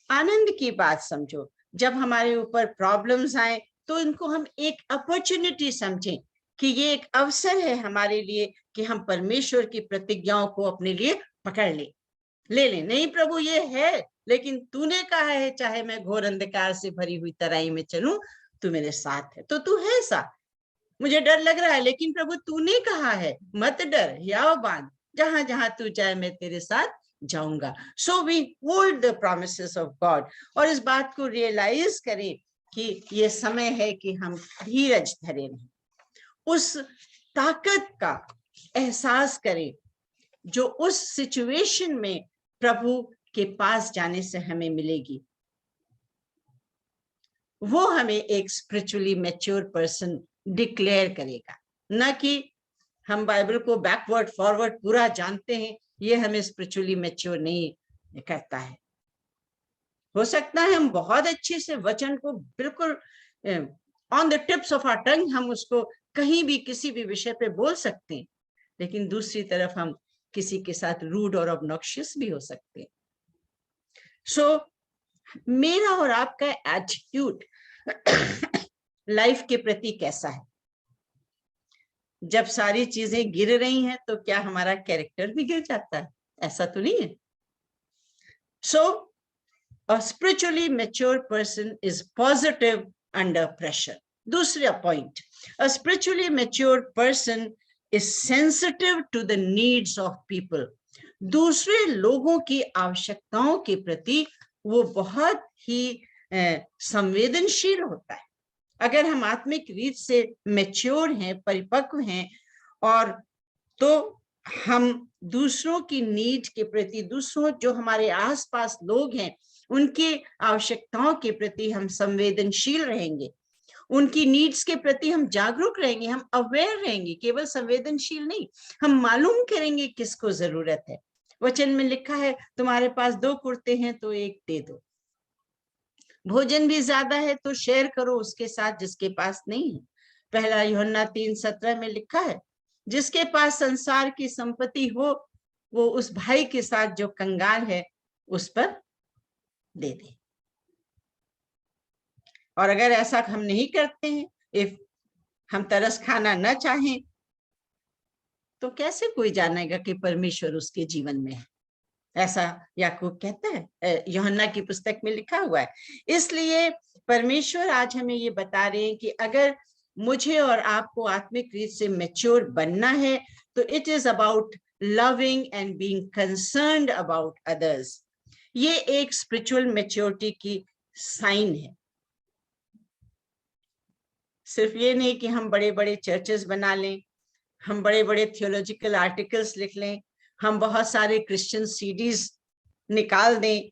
E: आनंद की बात समझो। जब हमारे ऊपर प्रॉब्लम्स आए तो इनको हम एक अपॉर्चुनिटी समझें कि ये एक अवसर है हमारे लिए कि हम परमेश्वर की प्रतिज्ञाओं को अपने लिए पकड़ ले लें। नहीं प्रभु, ये है, लेकिन तूने कहा है चाहे मैं घोर अंधकार से भरी हुई तराई में चलूं, तू मेरे साथ है, तो तू है साथ। मुझे डर लग रहा है, लेकिन प्रभु तूने कहा है, मत डर, हियाव बांध, जहां जहां तू जाए मैं तेरे साथ जाऊंगा। So we hold the promises of God, और इस बात को रियलाइज करें कि ये समय है कि हम धीरज धरे रहें, उस ताकत का एहसास करें जो उस सिचुएशन में प्रभु के पास जाने से हमें मिलेगी। वो हमें एक स्पिरिचुअली मैच्योर पर्सन डिक्लेयर करेगा, न कि हम बाइबल को बैकवर्ड फॉरवर्ड पूरा जानते हैं, ये हमें स्पिरिचुअली मैच्योर नहीं करता है। हो सकता है हम बहुत अच्छे से वचन को बिल्कुल on the tips of our tongue हम उसको कहीं भी किसी भी विषय पे बोल सकते हैं, लेकिन दूसरी तरफ हम किसी के साथ रूड और ऑब्नॉक्शियस भी हो सकते हैं। सो मेरा और आपका एटीट्यूड लाइफ के प्रति कैसा है? जब सारी चीजें गिर रही हैं तो क्या हमारा कैरेक्टर भी गिर जाता है? ऐसा तो नहीं है। So a spiritually mature person is positive under pressure. दूसरा point, a spiritually mature person is sensitive to the needs of people. दूसरे लोगों की आवश्यकताओं के प्रति वो बहुत ही संवेदनशील होता है। अगर हम आत्मिक रीत से मैच्योर हैं, परिपक्व हैं, और तो हम दूसरों की नीड के प्रति, दूसरों जो हमारे आसपास लोग हैं उनकी आवश्यकताओं के प्रति हम संवेदनशील रहेंगे, उनकी नीड्स के प्रति हम जागरूक रहेंगे, हम अवेयर रहेंगे, केवल संवेदनशील नहीं, हम मालूम करेंगे किसको जरूरत है। वचन में लिखा है तुम्हारे पास 2 कुर्ते हैं तो एक दे दो, भोजन भी ज्यादा है तो शेयर करो उसके साथ जिसके पास नहीं है। पहला यूहन्ना 3:17 में लिखा है जिसके पास संसार की संपत्ति हो वो उस भाई के साथ जो कंगाल है उस पर दे दे। और अगर ऐसा हम नहीं करते हैं, इफ हम तरस खाना न चाहें, तो कैसे कोई जानेगा कि परमेश्वर उसके जीवन में है? ऐसा याकूब कहता है, यूहन्ना की पुस्तक में लिखा हुआ है। इसलिए परमेश्वर आज हमें ये बता रहे हैं कि अगर मुझे और आपको आत्मिक रीत से मैच्योर बनना है तो it is about loving and being concerned about others. ये एक स्पिरिचुअल मैच्योरिटी की साइन है। सिर्फ ये नहीं कि हम बड़े बड़े चर्चेस बना लें, हम बड़े बड़े थियोलॉजिकल आर्टिकल्स लिख लें, हम बहुत सारे क्रिश्चियन सीडीज निकाल दें,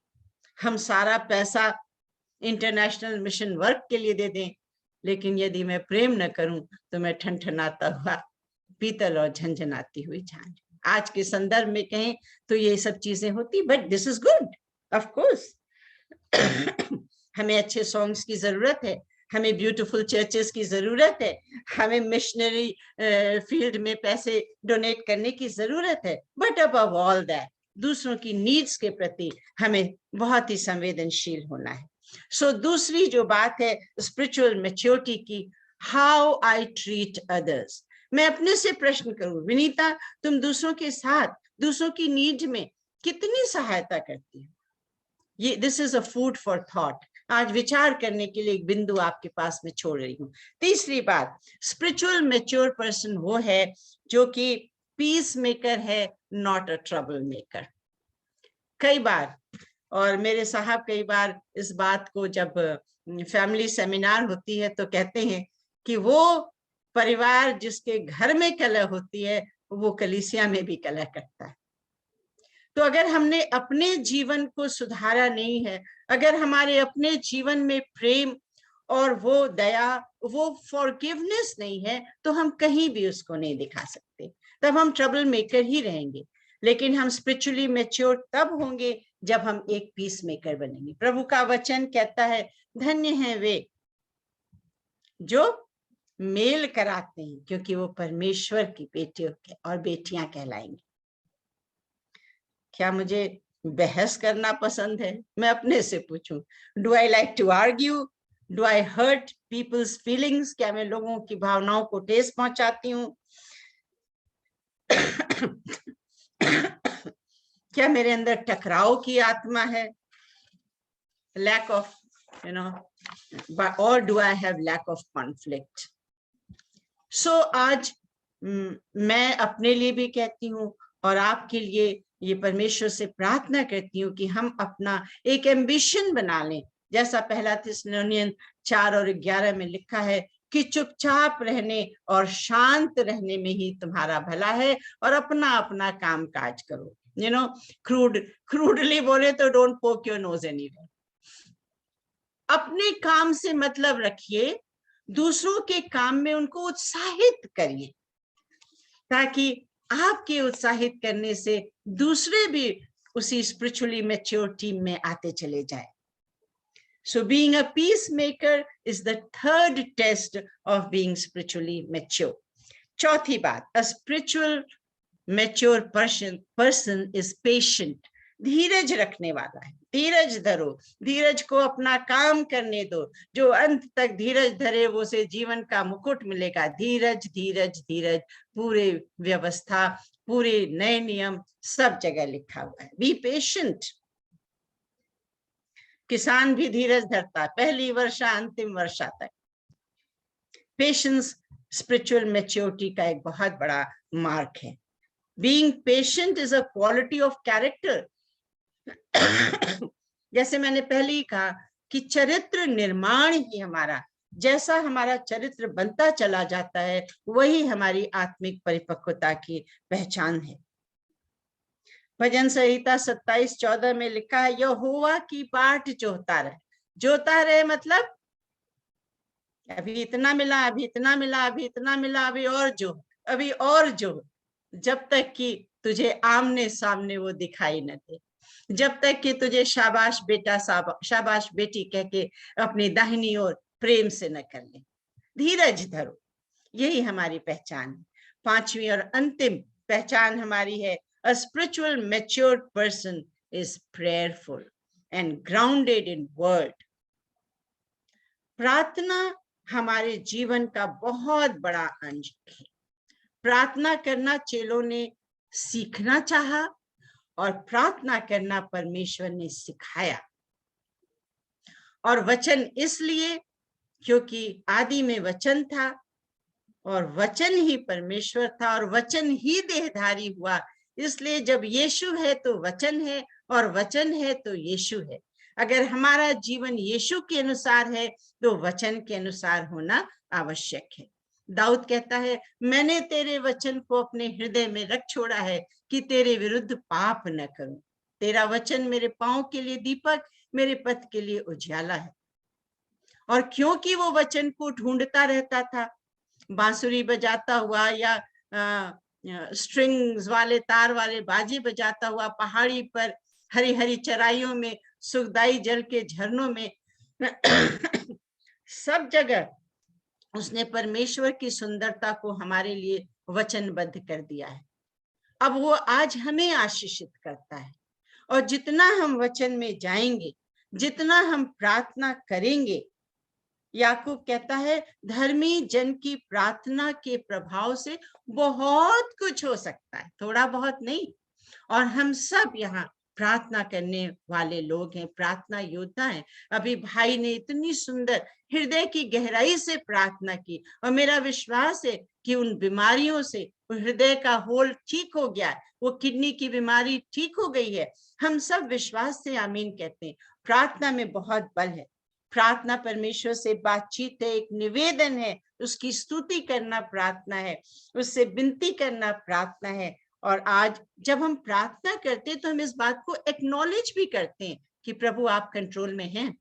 E: हम सारा पैसा इंटरनेशनल मिशन वर्क के लिए दे दें, लेकिन यदि मैं प्रेम न करूं तो मैं ठनठनाता हुआ पीतल और झंझनाती हुई झांझ। आज के संदर्भ में कहें तो ये सब चीजें होती, but this is good of course. हमें अच्छे सॉन्ग्स की जरूरत है, हमें ब्यूटीफुल चर्चेस की जरूरत है, हमें मिशनरी फील्ड में पैसे डोनेट करने की जरूरत है, बट अबव ऑल दैट दूसरों की नीड्स के प्रति हमें बहुत ही संवेदनशील होना है। सो दूसरी जो बात है स्पिरिचुअल मैच्योरिटी की, हाउ आई ट्रीट अदर्स। मैं अपने से प्रश्न करूं, विनीता तुम दूसरों के साथ दूसरों की नीड में कितनी सहायता करती हो? ये this is a food for thought. आज विचार करने के लिए एक बिंदु आपके पास में छोड़ रही हूँ। तीसरी बात, स्पिरिचुअल मैच्योर पर्सन वो है जो कि पीस मेकर है, नॉट अ ट्रबल मेकर। कई बार, और मेरे साहब कई बार इस बात को जब फैमिली सेमिनार होती है तो कहते हैं कि वो परिवार जिसके घर में कलह होती है वो कलीसिया में भी कलह करता है। तो अगर हमने अपने जीवन को सुधारा नहीं है, अगर हमारे अपने जीवन में प्रेम और वो दया, वो फॉरगिवनेस नहीं है, तो हम कहीं भी उसको नहीं दिखा सकते, तब हम ट्रबल मेकर ही रहेंगे। लेकिन हम स्पिरिचुअली मैच्योर तब होंगे जब हम एक पीस मेकर बनेंगे। प्रभु का वचन कहता है धन्य हैं वे जो मेल कराते हैं क्योंकि वो परमेश्वर की बेटियों और बेटियां कहलाएंगी। क्या मुझे बहस करना पसंद है? मैं अपने से पूछूं, do I like to argue? Do I hurt people's feelings? क्या मैं लोगों की भावनाओं को ठेस पहुंचाती हूँ? क्या मेरे अंदर टकराव की आत्मा है? lack of, or do I have lack of conflict? So आज मैं अपने लिए भी कहती हूँ और आपके लिए ये परमेश्वर से प्रार्थना करती हूँ कि हम अपना एक एम्बिशन बना लें, जैसा पहला थिस्सलुनीयन 4:11 में लिखा है कि चुपचाप रहने और शांत रहने में ही तुम्हारा भला है और अपना अपना काम काज करो। क्रूडली बोले तो डोंट पोक योर नोज एनीवेयर। अपने काम से मतलब रखिए, दूसरों के काम में उनको उत्साहित करिए ताकि आपके उत्साहित करने से दूसरे भी उसी स्पिरिचुअली मैच्योर टीम में आते चले जाए। So being a peacemaker is the third test of being spiritually mature. चौथी बात, a spiritual mature person is patient. धीरज रखने वाला है। धीरज धरो, धीरज को अपना काम करने दो। जो अंत तक धीरज धरे वो से जीवन का मुकुट मिलेगा। धीरज धीरज धीरज, पूरे व्यवस्था, पूरे नए नियम सब जगह लिखा हुआ है। Be patient. किसान भी धीरज धरता है पहली वर्षा अंतिम वर्षा तक। पेशेंस स्पिरिचुअल मैच्योरिटी का एक बहुत बड़ा मार्क है। Being patient is a quality of character. जैसे मैंने पहले ही कहा कि चरित्र निर्माण ही हमारा, जैसा हमारा चरित्र बनता चला जाता है वही हमारी आत्मिक परिपक्वता की पहचान है। भजन संहिता 27:14 में लिखा है, यहोवा की बाट जोता रहे। जोता रहे मतलब अभी इतना मिला, अभी इतना मिला, अभी इतना मिला, अभी और जो, अभी और जो, जब तक कि तुझे आमने सामने वो दिखाई न दे, जब तक कि तुझे शाबाश बेटा शाबाश बेटी कह के अपनी दाहिनी ओर प्रेम से न कर ले। धीरज धरो, यही हमारी पहचान है। पांचवी और अंतिम पहचान हमारी है, a spiritual matured person is prayerful and grounded in word. प्रार्थना हमारे जीवन का बहुत बड़ा अंश है। प्रार्थना करना चेलों ने सीखना चाहा और प्रार्थना करना परमेश्वर ने सिखाया। और वचन इसलिए क्योंकि आदि में वचन था और वचन ही परमेश्वर था और वचन ही देहधारी हुआ। इसलिए जब यीशु है तो वचन है और वचन है तो यीशु है। अगर हमारा जीवन यीशु के अनुसार है तो वचन के अनुसार होना आवश्यक है। दाऊद कहता है, मैंने तेरे वचन को अपने हृदय में रख छोड़ा है कि तेरे विरुद्ध पाप न करूं। तेरा वचन मेरे पांव के लिए दीपक, मेरे पथ के लिए उजियाला है। और क्योंकि वो वचन को ढूंढता रहता था, बांसुरी बजाता हुआ या स्ट्रिंग्स वाले तार वाले बाजे बजाता हुआ पहाड़ी पर हरी हरी चराइयों में सुखदाई जल के झरनों में सब जगह उसने परमेश्वर की सुंदरता को हमारे लिए वचनबद्ध कर दिया है। अब वो आज हमें आशीषित करता है और जितना हम वचन में जाएंगे, जितना हम प्रार्थना करेंगे, याकूब कहता है धर्मी जन की प्रार्थना के प्रभाव से बहुत कुछ हो सकता है, थोड़ा बहुत नहीं। और हम सब यहाँ प्रार्थना करने वाले लोग हैं, प्रार्थना योद्धा हैं। अभी भाई ने इतनी सुंदर हृदय की गहराई से प्रार्थना की और मेरा विश्वास है कि उन बीमारियों से हृदय का होल ठीक हो गया, वो किडनी की बीमारी ठीक हो गई है। हम सब विश्वास से आमीन कहते हैं। प्रार्थना में बहुत बल है। प्रार्थना परमेश्वर से बातचीत है, एक निवेदन है, उसकी स्तुति करना प्रार्थना है, उससे विनती करना प्रार्थना है। और आज जब हम प्रार्थना करते हैं तो हम इस बात को एक्नॉलेज भी करते हैं कि प्रभु आप कंट्रोल में हैं,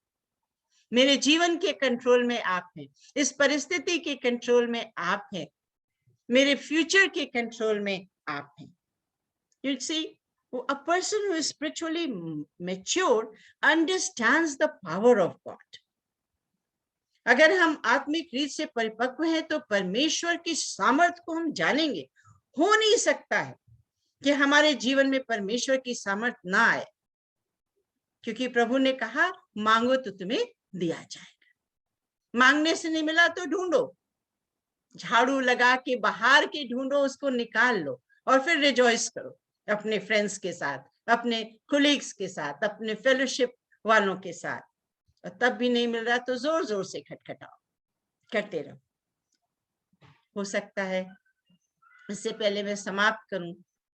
E: मेरे जीवन के कंट्रोल में आप हैं, इस परिस्थिति के कंट्रोल में आप हैं, मेरे फ्यूचर के कंट्रोल में आप हैं। You see, a person who is spiritually mature understands the power of God. अगर हम आत्मिक रीत से परिपक्व हैं तो परमेश्वर की सामर्थ्य को हम जानेंगे। हो नहीं सकता है कि हमारे जीवन में परमेश्वर की सामर्थ्य ना आए, क्योंकि प्रभु ने कहा मांगो तो तुम्हें दिया जाएगा। मांगने से नहीं मिला तो ढूंढो, झाड़ू लगा के बाहर के ढूंढो, उसको निकाल लो और फिर रिजॉइस करो अपने फ्रेंड्स के साथ, अपने कोलीग्स के साथ, अपने फेलोशिप वालों के साथ। और तब भी नहीं मिल रहा तो जोर जोर से खटखटाओ, करते रहो। हो सकता है, इससे पहले मैं समाप्त करूं,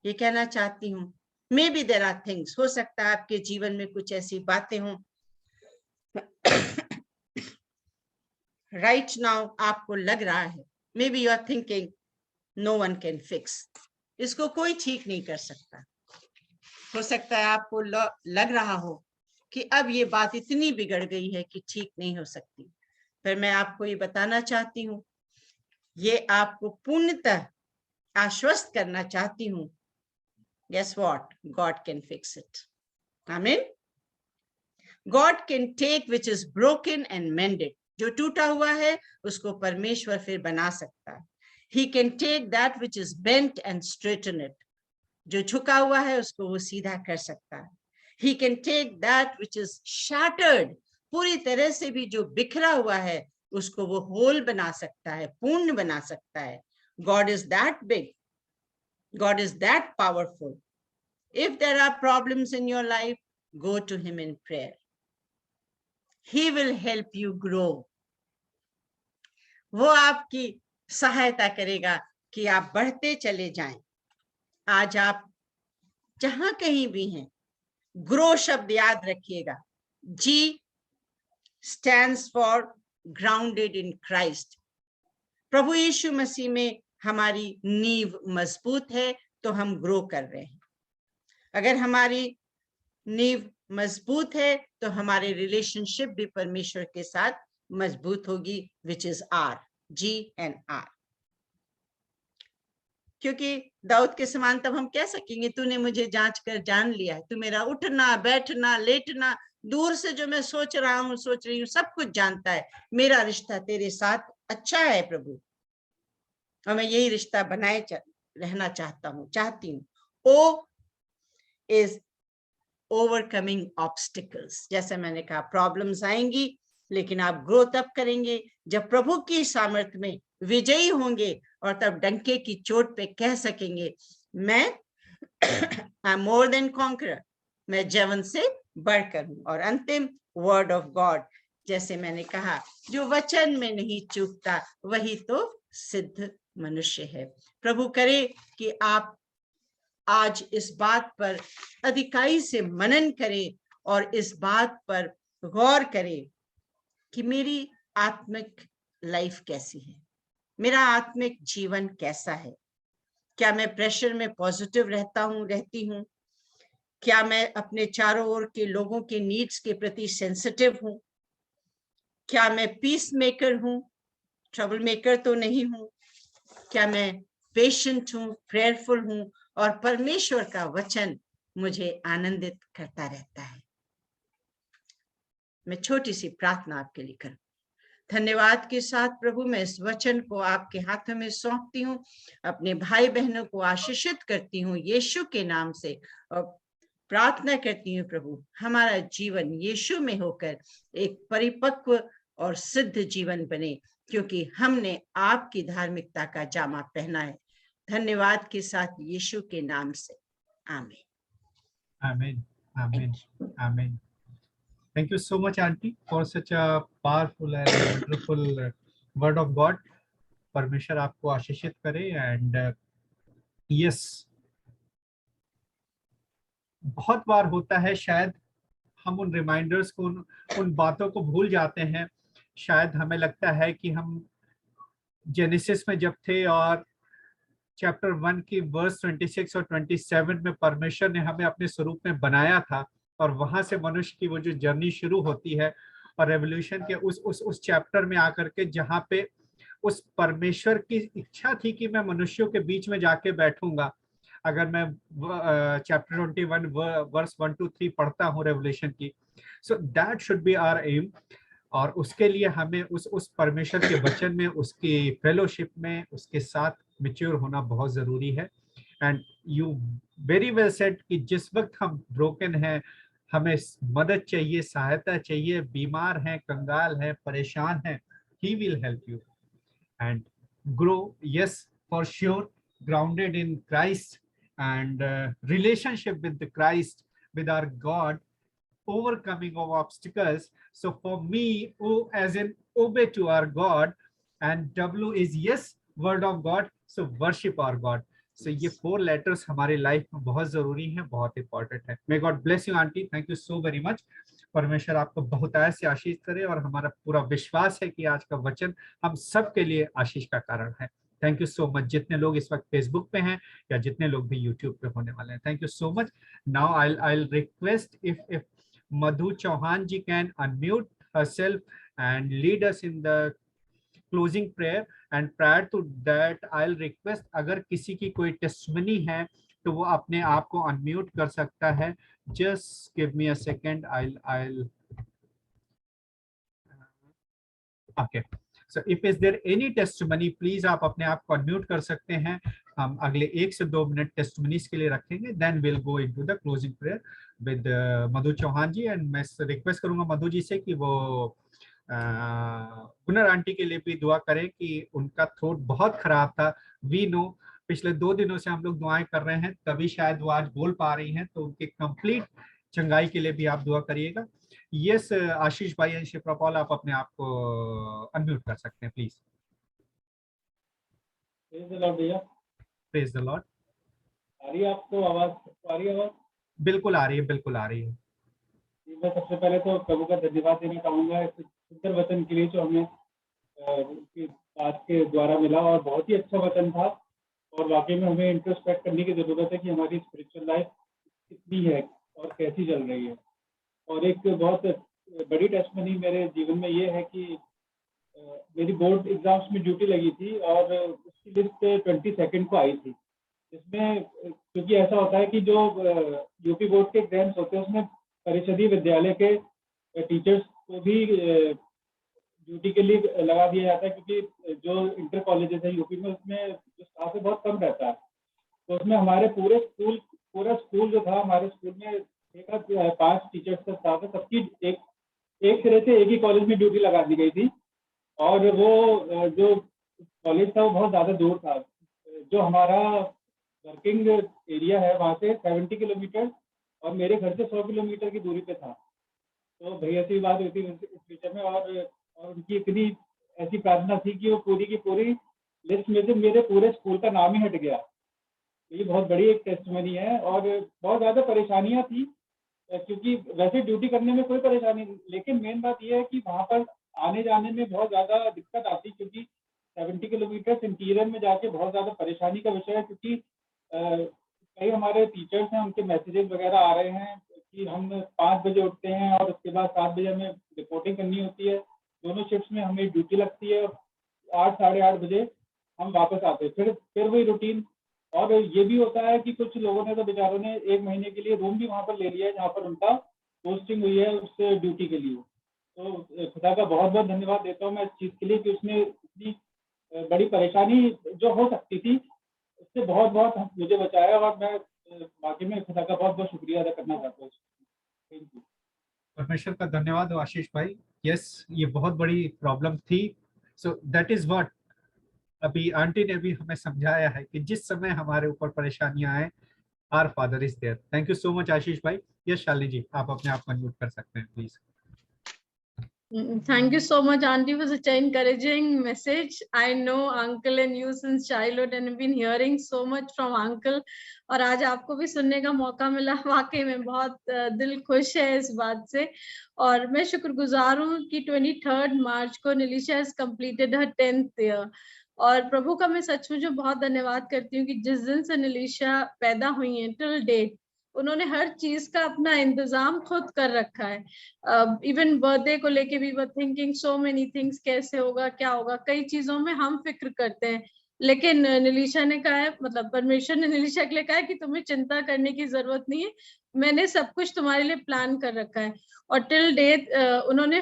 E: ये कहना चाहती हूँ, maybe there are things, हो सकता है आपके जीवन में कुछ ऐसी बातें हों राइट नाउ आपको लग रहा है, maybe you are thinking no one can fix, इसको कोई ठीक नहीं कर सकता। हो सकता है आपको लग रहा हो कि अब ये बात इतनी बिगड़ गई है कि ठीक नहीं हो सकती। पर मैं आपको ये बताना चाहती हूँ, ये आपको पूर्णतः आश्वस्त करना चाहती हूँ, guess what, God can fix it. Amen. God can take which is broken and mend it. जो टूटा हुआ है उसको परमेश्वर फिर बना सकता है। He can take that which is bent and straighten it. जो झुका हुआ है उसको वो सीधा कर सकता है। He can take that which is shattered, पूरी तरह से भी जो बिखरा हुआ है उसको वो होल बना सकता है, पूर्ण बना सकता है। God is that big. God is that powerful. If there are problems in your life, go to him in prayer. He will help you grow. वो आपकी सहायता करेगा कि आप बढ़ते चले जाएं। आज आप जहां कहीं भी हैं, ग्रो शब्द याद रखिएगा। G stands for grounded in Christ. प्रभु यीशु मसीह में हमारी नींव मजबूत है तो हम ग्रो कर रहे हैं। अगर हमारी नींव मजबूत है तो हमारे रिलेशनशिप भी परमेश्वर के साथ मजबूत होगी, which is R, G and R। क्योंकि दाऊद के समान तब हम कह सकेंगे, तूने मुझे जांच कर जान लिया है, तू मेरा उठना बैठना लेटना, दूर से जो मैं सोच रहा हूँ सोच रही हूँ सब कुछ जानता है। मेरा रिश्ता तेरे साथ अच्छा है प्रभु, और मैं यही रिश्ता बनाए रहना चाहती हूँ। O is overcoming obstacles। जैसे मैंने कहा, प्रॉब्लम्स आएंगी लेकिन आप ग्रो तब करेंगे जब प्रभु की सामर्थ्य में विजयी होंगे, और तब डंके की चोट पे कह सकेंगे, मैं I am more than conqueror, मैं जवन से बढ़कर हूं। और अंतिम, वर्ड ऑफ गॉड, जैसे मैंने कहा, जो वचन में नहीं चूकता वही तो सिद्ध मनुष्य है। प्रभु करे कि आप आज इस बात पर अधिकाई से मनन करें और इस बात पर गौर करें कि मेरी आत्मिक लाइफ कैसी है, मेरा आत्मिक जीवन कैसा है। क्या मैं प्रेशर में पॉजिटिव रहती हूँ? क्या मैं अपने चारों ओर के लोगों के नीड्स के प्रति सेंसिटिव हूँ? क्या मैं पीस मेकर हूँ, ट्रबल मेकर तो नहीं हूँ? क्या मैं पेशेंट हूँ, प्रेयरफुल हूँ, और परमेश्वर का वचन मुझे आनंदित करता रहता है? मैं छोटी सी प्रार्थना आपके लिए करूं। धन्यवाद के साथ प्रभु, मैं इस वचन को आपके हाथों में सौंपती हूँ, अपने भाई बहनों को आशीषित करती हूँ यीशु के नाम से, और प्रार्थना करती हूँ प्रभु, हमारा जीवन यीशु में होकर एक परिपक्व और सिद्ध जीवन बने, क्योंकि हमने आपकी धार्मिकता का जामा पहना है। धन्यवाद के साथ यीशु के नाम से, आमीन।
B: Amen. Amen. Amen. Thank you so much, Auntie, for such a powerful and wonderful word of God. परमेश्वर आपको आशीषित करे। एंड यस, बहुत बार होता है शायद हम उन रिमाइंडर्स को, उन बातों को भूल जाते हैं। शायद हमें लगता है कि हम जेनेसिस में जब थे और चैप्टर 1 की वर्स 26 और 27 में परमेश्वर ने हमें अपने स्वरूप में बनाया था, और वहां से मनुष्य की वो जो जर्नी शुरू होती है, और रेवोल्यूशन के उस चैप्टर में आकर के जहाँ पे उस परमेश्वर की इच्छा थी कि मैं मनुष्यों के बीच में जाके बैठूंगा। अगर मैं चैप्टर 21 वर्स 1 to 3 पढ़ता हूँ रेवोल्यूशन की, so that should be our aim. और उसके लिए हमें उस परमेश्वर के वचन में, उसकी फेलोशिप में, उसके साथ मैच्योर होना बहुत जरूरी है। And you very well said कि जिस वक्त हम ब्रोकन हैं, हमें मदद चाहिए, सहायता चाहिए, बीमार हैं, कंगाल हैं, परेशान हैं, he will help you and grow, yes, for sure, grounded in Christ and relationship with the Christ, with our God, overcoming of obstacles. So for me, O as in obey to our God, and W is yes, word of God, so worship our God. So ये 4 letters हमारे लाइफ में बहुत जरूरी हैं, बहुत इंपॉर्टेंट है। May God bless you, aunty, thank you so very much. परमेश्वर आपको बहुतायत से आशीष करे, और हमारा पूरा विश्वास है कि आज का वचन हम सब के लिए आशीष का कारण है। थैंक यू सो मच, जितने लोग इस वक्त फेसबुक पे हैं या जितने लोग भी यूट्यूब पे होने वाले हैं, thank you so much. Now I'll request if Madhu Chauhan ji can unmute herself and lead us in the closing prayer, and prior to that I'll request, अगर किसी की कोई टेस्टमनी है तो वो अपने आप को अनम्यूट कर सकता है। Just give me a second. I'll okay. So if is there any testimony, please आप अपने आप को अनम्यूट कर सकते हैं। हम अगले 1 से 2 मिनट टेस्टमनीज के लिए रखेंगे, then we'll go into the closing prayer with Madhu Chauhan ji. And मैं रिक्वेस्ट करूंगा मधु जी से कि वो गुनर आंटी के लिए भी दुआ करें कि उनका थ्रोट बहुत खराब था। वी नो, पिछले 2 दिनों से हम लोग दुआएं कर रहे हैं, तभी शायद वो आज बोल पा रही हैं, तो उनके कंप्लीट चंगाई के लिए भी आप दुआ करिएगा। यस आशीष भाई एंड शिप्रापॉल, आप अपने आप को अनम्यूट कर सकते हैं प्लीज।
F: प्रेज द लॉर्ड भैया।
B: Praise the Lord.
F: आ रही है आपको आवाज? आ रही है आवाज?
B: बिल्कुल आ रही है, बिल्कुल आ रही है।
F: मैं सबसे पहले तो प्रभु का धन्यवाद देना चाहूंगा इस सुंदर वचन के लिए जो हमें उनकी बात के द्वारा मिला, और बहुत ही अच्छा वचन था। और वाकई में हमें इंट्रोस्पेक्ट करने की जरूरत है कि हमारी स्पिरिचुअल लाइफ कितनी है और कैसी चल रही है। और एक बहुत बड़ी टेस्टमनी मेरे जीवन में ये है कि मेरी बोर्ड एग्जाम्स में ड्यूटी लगी थी और उसकी लिस्ट 22 को आई थी, जिसमें क्योंकि ऐसा होता है कि जो यूपी बोर्ड के एग्जाम्स होते हैं उसमें परिषदीय विद्यालय के टीचर्स को भी ड्यूटी के लिए लगा दिया जाता है, क्योंकि जो इंटर कॉलेजेस है यूपी में उसमें जो स्टाफ है बहुत कम रहता है। तो उसमें हमारे पूरा स्कूल जो था, हमारे स्कूल में 5 टीचर्स का स्टाफ है, सबकी एक सिरे से एक ही कॉलेज में ड्यूटी लगा दी गई थी। और वो जो कॉलेज था वो बहुत ज़्यादा दूर था। जो हमारा वर्किंग एरिया है वहाँ से 70 किलोमीटर और मेरे घर से 100 किलोमीटर की दूरी पे था। तो भैया से बात हुई थी इस विषय में, और उनकी इतनी ऐसी प्रार्थना थी कि वो पूरी की पूरी लिस्ट में से मेरे पूरे स्कूल का नाम ही हट गया। ये बहुत बड़ी एक टेस्टमनी है। और बहुत ज़्यादा परेशानियाँ थी, क्योंकि वैसे ड्यूटी करने में कोई परेशानी नहीं, लेकिन मेन बात यह है कि वहाँ पर आने जाने में बहुत ज़्यादा दिक्कत आती, क्योंकि 70 किलोमीटर इंटीरियर में जाके बहुत ज़्यादा परेशानी का विषय है। क्योंकि कई हमारे टीचर्स हैं, उनके मैसेजेस वगैरह आ रहे हैं कि हम 5 बजे उठते हैं और उसके बाद 7 बजे हमें रिपोर्टिंग करनी होती है। दोनों शिफ्ट्स में हमें ड्यूटी लगती है, 8 साढ़े 8 बजे हम वापस आते हैं, फिर वही रूटीन। और ये भी होता है कि कुछ लोगों ने तो बेचारों ने 1 महीने के लिए रूम भी वहाँ पर ले लिया है, जहाँ पर उनका पोस्टिंग हुई है उस ड्यूटी के लिए। तो खुदा का बहुत बहुत धन्यवाद देता हूँ मैं इस चीज़ के लिए कि उसने इतनी बड़ी परेशानी जो हो सकती थी उससे बहुत बहुत मुझे बचाया। और मैं बाकी में खुदा का बहुत बहुत शुक्रिया अदा करना चाहता हूँ। Thank you.
B: परमेश्वर का धन्यवाद हो आशीष भाई। यस, ये बहुत बड़ी प्रॉब्लम थी। सो दैट इज व्हाट अभी आंटी ने भी हमें समझाया है कि जिस समय हमारे ऊपर परेशानियां आए, our father is there. Thank you so much Ashish भाई। यस शालिनी जी, आप अपने आप को अनम्यूट कर सकते हैं please.
G: Thank you so much, Auntie, for such an encouraging message. I know Uncle and you since childhood and have been hearing so much from Uncle. और आज आपको भी सुनने का मौका मिला, वाकई में बहुत दिल खुश है इस बात से। और मैं शुक्रगुजार हूँ कि 23 मार्च को Nilisha has completed her 10th year। और प्रभु का मैं सचमुच बहुत धन्यवाद करती हूँ कि जिस दिन से निलिशा पैदा हुई है टिल डेट उन्होंने हर चीज का अपना इंतजाम खुद कर रखा है। इवन बर्थडे को लेके भी वो थिंकिंग सो मेनी थिंग्स, कैसे होगा क्या होगा, कई चीजों में हम फिक्र करते हैं, लेकिन निलिशा ने कहा है, मतलब परमेश्वर ने निलिशा के लिए कहा है कि तुम्हें चिंता करने की जरूरत नहीं है, मैंने सब कुछ तुम्हारे लिए प्लान कर रखा है। और टिल डेट उन्होंने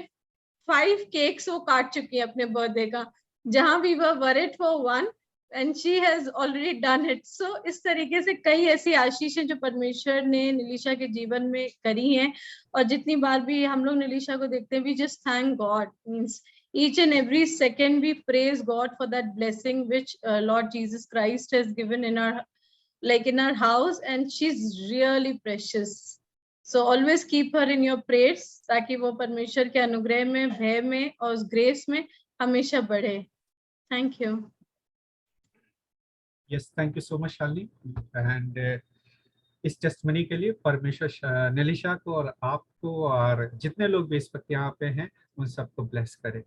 G: 5 केक्स वो काट चुकी है अपने बर्थडे का, जहां भी वह worried for 1 and she has already done it। So इस तरीके से कई ऐसी आशीषें जो परमेश्वर ने निलिशा के जीवन में करी हैं, और जितनी बार भी हम लोग निलिशा को देखते हैं, we just thank God, means each and every second we praise God for that blessing which Lord Jesus Christ has given in our in our house, and she's really precious। So always keep her in your prayers ताकि वो परमेश्वर के अनुग्रह में, भय में और उस ग्रेस में हमेशा बढ़े। Thank you।
B: Yes, thank you so much Shalini. And इस टेस्टमनी के लिए परमेश्वर निलिशा को और आपको और जितने लोग भी इस वक्त यहाँ पे हैं उन सबको ब्लेस करे।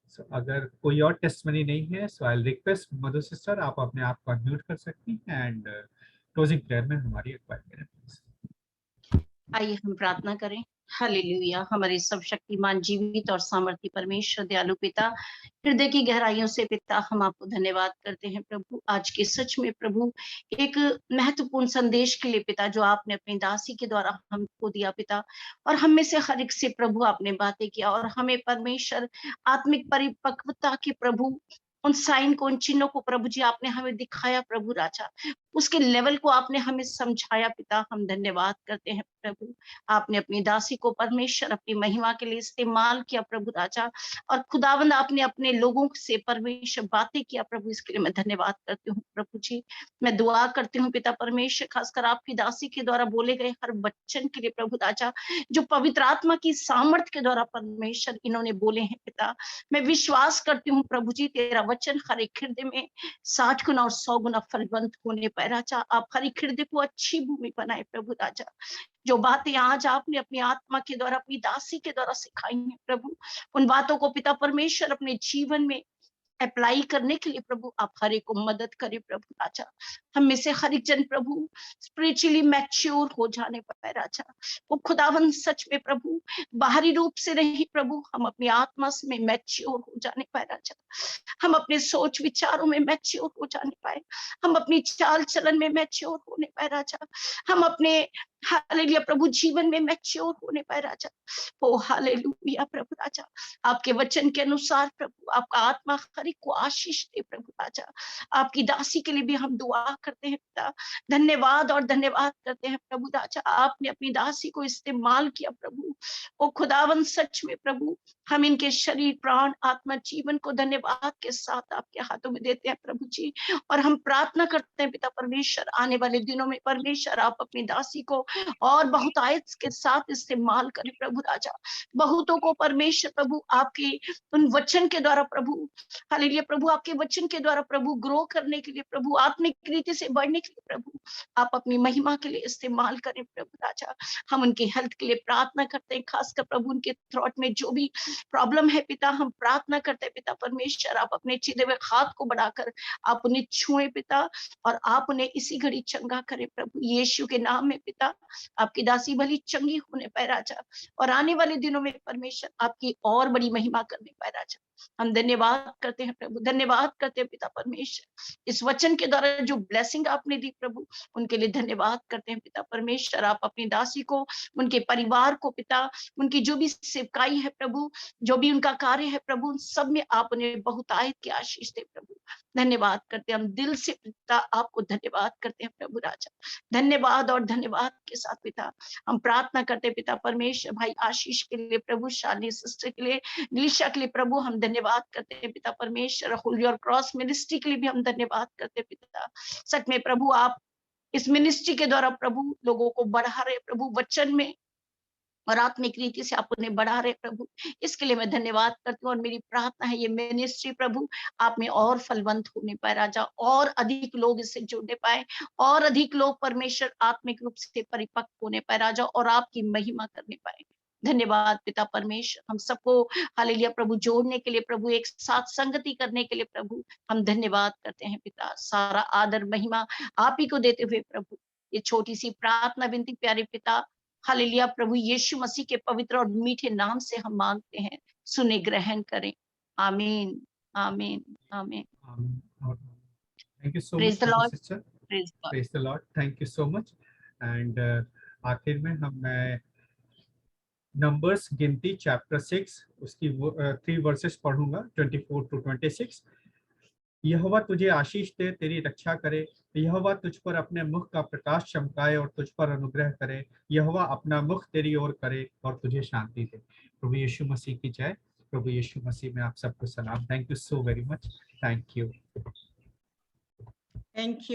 B: सो अगर कोई और टेस्टमनी नहीं है, सो आई रिक्वेस्ट मधु सिस्टर, आप अपने आप को अनम्यूट कर सकती हैं एंड क्लोजिंग प्रेयर में हमारी अगुवाई करें।
H: आइए हम प्रार्थना करें। हालेलुया। हमारे सब शक्तिमान जीवित और सामर्थी परमेश्वर दयालु पिता, हृदय की गहराइयों से पिता हम आपको धन्यवाद करते हैं प्रभु, आज के सच में प्रभु एक महत्वपूर्ण संदेश के लिए पिता, जो आपने अपनी दासी के द्वारा हमको दिया पिता, और हम में से हर एक से प्रभु आपने बातें किया, और हमें परमेश्वर आत्मिक परिपक्वता के प्रभु उन साइन को, उन चिन्हों को प्रभु जी आपने हमें दिखाया प्रभु राजा, उसके लेवल को आपने हमें समझाया पिता। हम धन्यवाद करते हैं प्रभु। आपने अपनी दासी को परमेश्वर अपनी महिमा के लिए इस्तेमाल किया प्रभु राजा, और खुदावंद आपने अपने लोगों से परमेश्वर बातें किया प्रभु, इसके लिए मैं धन्यवाद करती हूँ प्रभु जी। मैं दुआ करती हूँ पिता परमेश्वर, खासकर आपकी दासी के द्वारा बोले गए हर वचन के लिए प्रभु राजा, जो पवित्र आत्मा की सामर्थ्य के द्वारा परमेश्वर इन्होंने बोले हैं पिता। मैं विश्वास करती हूँ प्रभु जी, तेरा वचन हर एक हृदय में 60 गुना और 100 गुना फलवंत होने पर राजा, आप हर एक हृदय को अच्छी भूमि बनाए प्रभु राजा। जो बातें आज आपने अपनी आत्मा के द्वारा अपनी दासी के द्वारा सिखाई हैं प्रभु, उन बातों को पिता परमेश्वर अपने जीवन में अप्लाई करने के लिए प्रभु आप हर एक को मदद करें प्रभु राजा। हम में से हर एक जन प्रभु स्पिरिचुअली मैच्योर हो जाने पर राजा, वो खुदावन सच में प्रभु बाहरी रूप से नहीं प्रभु, हम अपनी आत्मा में मैच्योर हो जाने पर राजा, हम अपने सोच विचारों में मैच्योर हो जाने पाए, हम अपनी चाल चलन में मैच्योर होने पाए राजा, हम अपने हालेलुया प्रभु जीवन में मैच्योर होने पाए राजा। ओ हालेलुया प्रभु राजा, आपके वचन के अनुसार प्रभु आपका आत्मा हर एक को आशीष दे प्रभु राजा। आपकी दासी के लिए भी हम दुआ करते हैं पिता, धन्यवाद और धन्यवाद करते हैं प्रभु राजा। आपने अपनी दासी को इस्तेमाल किया प्रभु, ओ खुदावन सच में प्रभु हम इनके शरीर प्राण आत्मा जीवन को धन्यवाद के साथ आपके हाथों में देते हैं प्रभु जी। और हम प्रार्थना करते हैं पिता परमेश्वर, आने वाले दिनों में परमेश्वर आप अपनी दासी को और बहुत आयत के साथ इस्तेमाल करें प्रभु राजा। बहुतों को परमेश्वर प्रभु आपके उन वचन के द्वारा प्रभु हालेलुया प्रभु आपके वचन के द्वारा प्रभु ग्रो करने के लिए प्रभु, आत्मिक रीति से बढ़ने के लिए प्रभु आप अपनी महिमा के लिए इस्तेमाल करें प्रभु राजा। हम उनके हेल्थ के लिए प्रार्थना करते हैं, खासकर प्रभु उनके थ्रोट में जो भी प्रॉब्लम है पिता, हम प्रार्थना करते हैं पिता परमेश्वर आप अपने छिदे हुए हाथ को बढ़ाकर आप उन्हें छुए पिता, और आप उन्हें इसी घड़ी चंगा करें प्रभु यीशु के नाम में पिता। आपकी दासी भली चंगी होने पाए राजा, और आने वाले दिनों में परमेश्वर आपकी और बड़ी महिमा करने पाए राजा। हम धन्यवाद करते हैं प्रभु, धन्यवाद करते हैं पिता परमेश्वर, इस वचन के द्वारा जो ब्लेसिंग आपने दी प्रभु उनके लिए धन्यवाद करते हैं पिता परमेश्वर। आप अपनी दासी को, उनके परिवार को पिता, उनकी जो भी सेवकाई है प्रभु, जो भी उनका कार्य है प्रभु, उन सब में आप उन्हें बहुतायत की आशीष दे प्रभु। धन्यवाद करते हैं हम दिल से पिता, आपको धन्यवाद करते हैं प्रभु राजा। धन्यवाद और धन्यवाद के साथ पिता हम प्रार्थना करते हैं पिता परमेश्वर भाई आशीष के लिए प्रभु, शाली सिस्टर के लिए, निलिशा के लिए प्रभु हम धन्यवाद करते हैं पिता परमेश्वर। होली और क्रॉस मिनिस्ट्री के लिए भी हम धन्यवाद करते हैं पिता। सच में प्रभु आप इस मिनिस्ट्री के द्वारा प्रभु लोगों को बढ़ा रहे प्रभु, वचन में और आत्मिक रीति से आप उन्हें बढ़ा रहे प्रभु, इसके लिए मैं धन्यवाद करती हूँ। और मेरी प्रार्थना है ये मिनिस्ट्री प्रभु आप में और फलवंत होने पाए राजा, और अधिक लोग इससे जुड़ने पाए, और अधिक लोग परमेश्वर आत्मिक रूप से परिपक्व होने पाए राजा, और आपकी महिमा करने पाए। धन्यवाद पिता परमेश्वर, हम सबको हालेलुया प्रभु जोड़ने के लिए प्रभु, एक साथ संगति करने के लिए प्रभु हम धन्यवाद करते हैं पिता। सारा आदर महिमा आप ही को देते हुए प्रभु ये छोटी सी प्रार्थना विनती प्यारे पिता हालेलुया प्रभु यीशु मसीह के पवित्र और मीठे नाम से हम मांगते हैं, सुने ग्रहण करें। आमीन आमीन आमीन।
B: Thank you so
H: Praise
B: much
H: the Lord.
B: sister.
H: Praise God.
B: Praise the Lord. Thank you so much. And आखिर में मैं नंबर्स गिनती चैप्टर 6 उसकी 3 वर्सेस पढ़ूंगा 24 to 26। यहोवा तुझे आशीष दे, तेरी रक्षा करे, यहोवा तुझ पर अपने मुख का प्रकाश चमकाए और तुझ पर अनुग्रह करे, यहोवा अपना मुख तेरी ओर करे और तुझे शांति दे। प्रभु यीशु मसीह की जय। प्रभु यीशु मसीह में आप सबको सलाम। Thank you so very much. Thank you.
E: Thank you.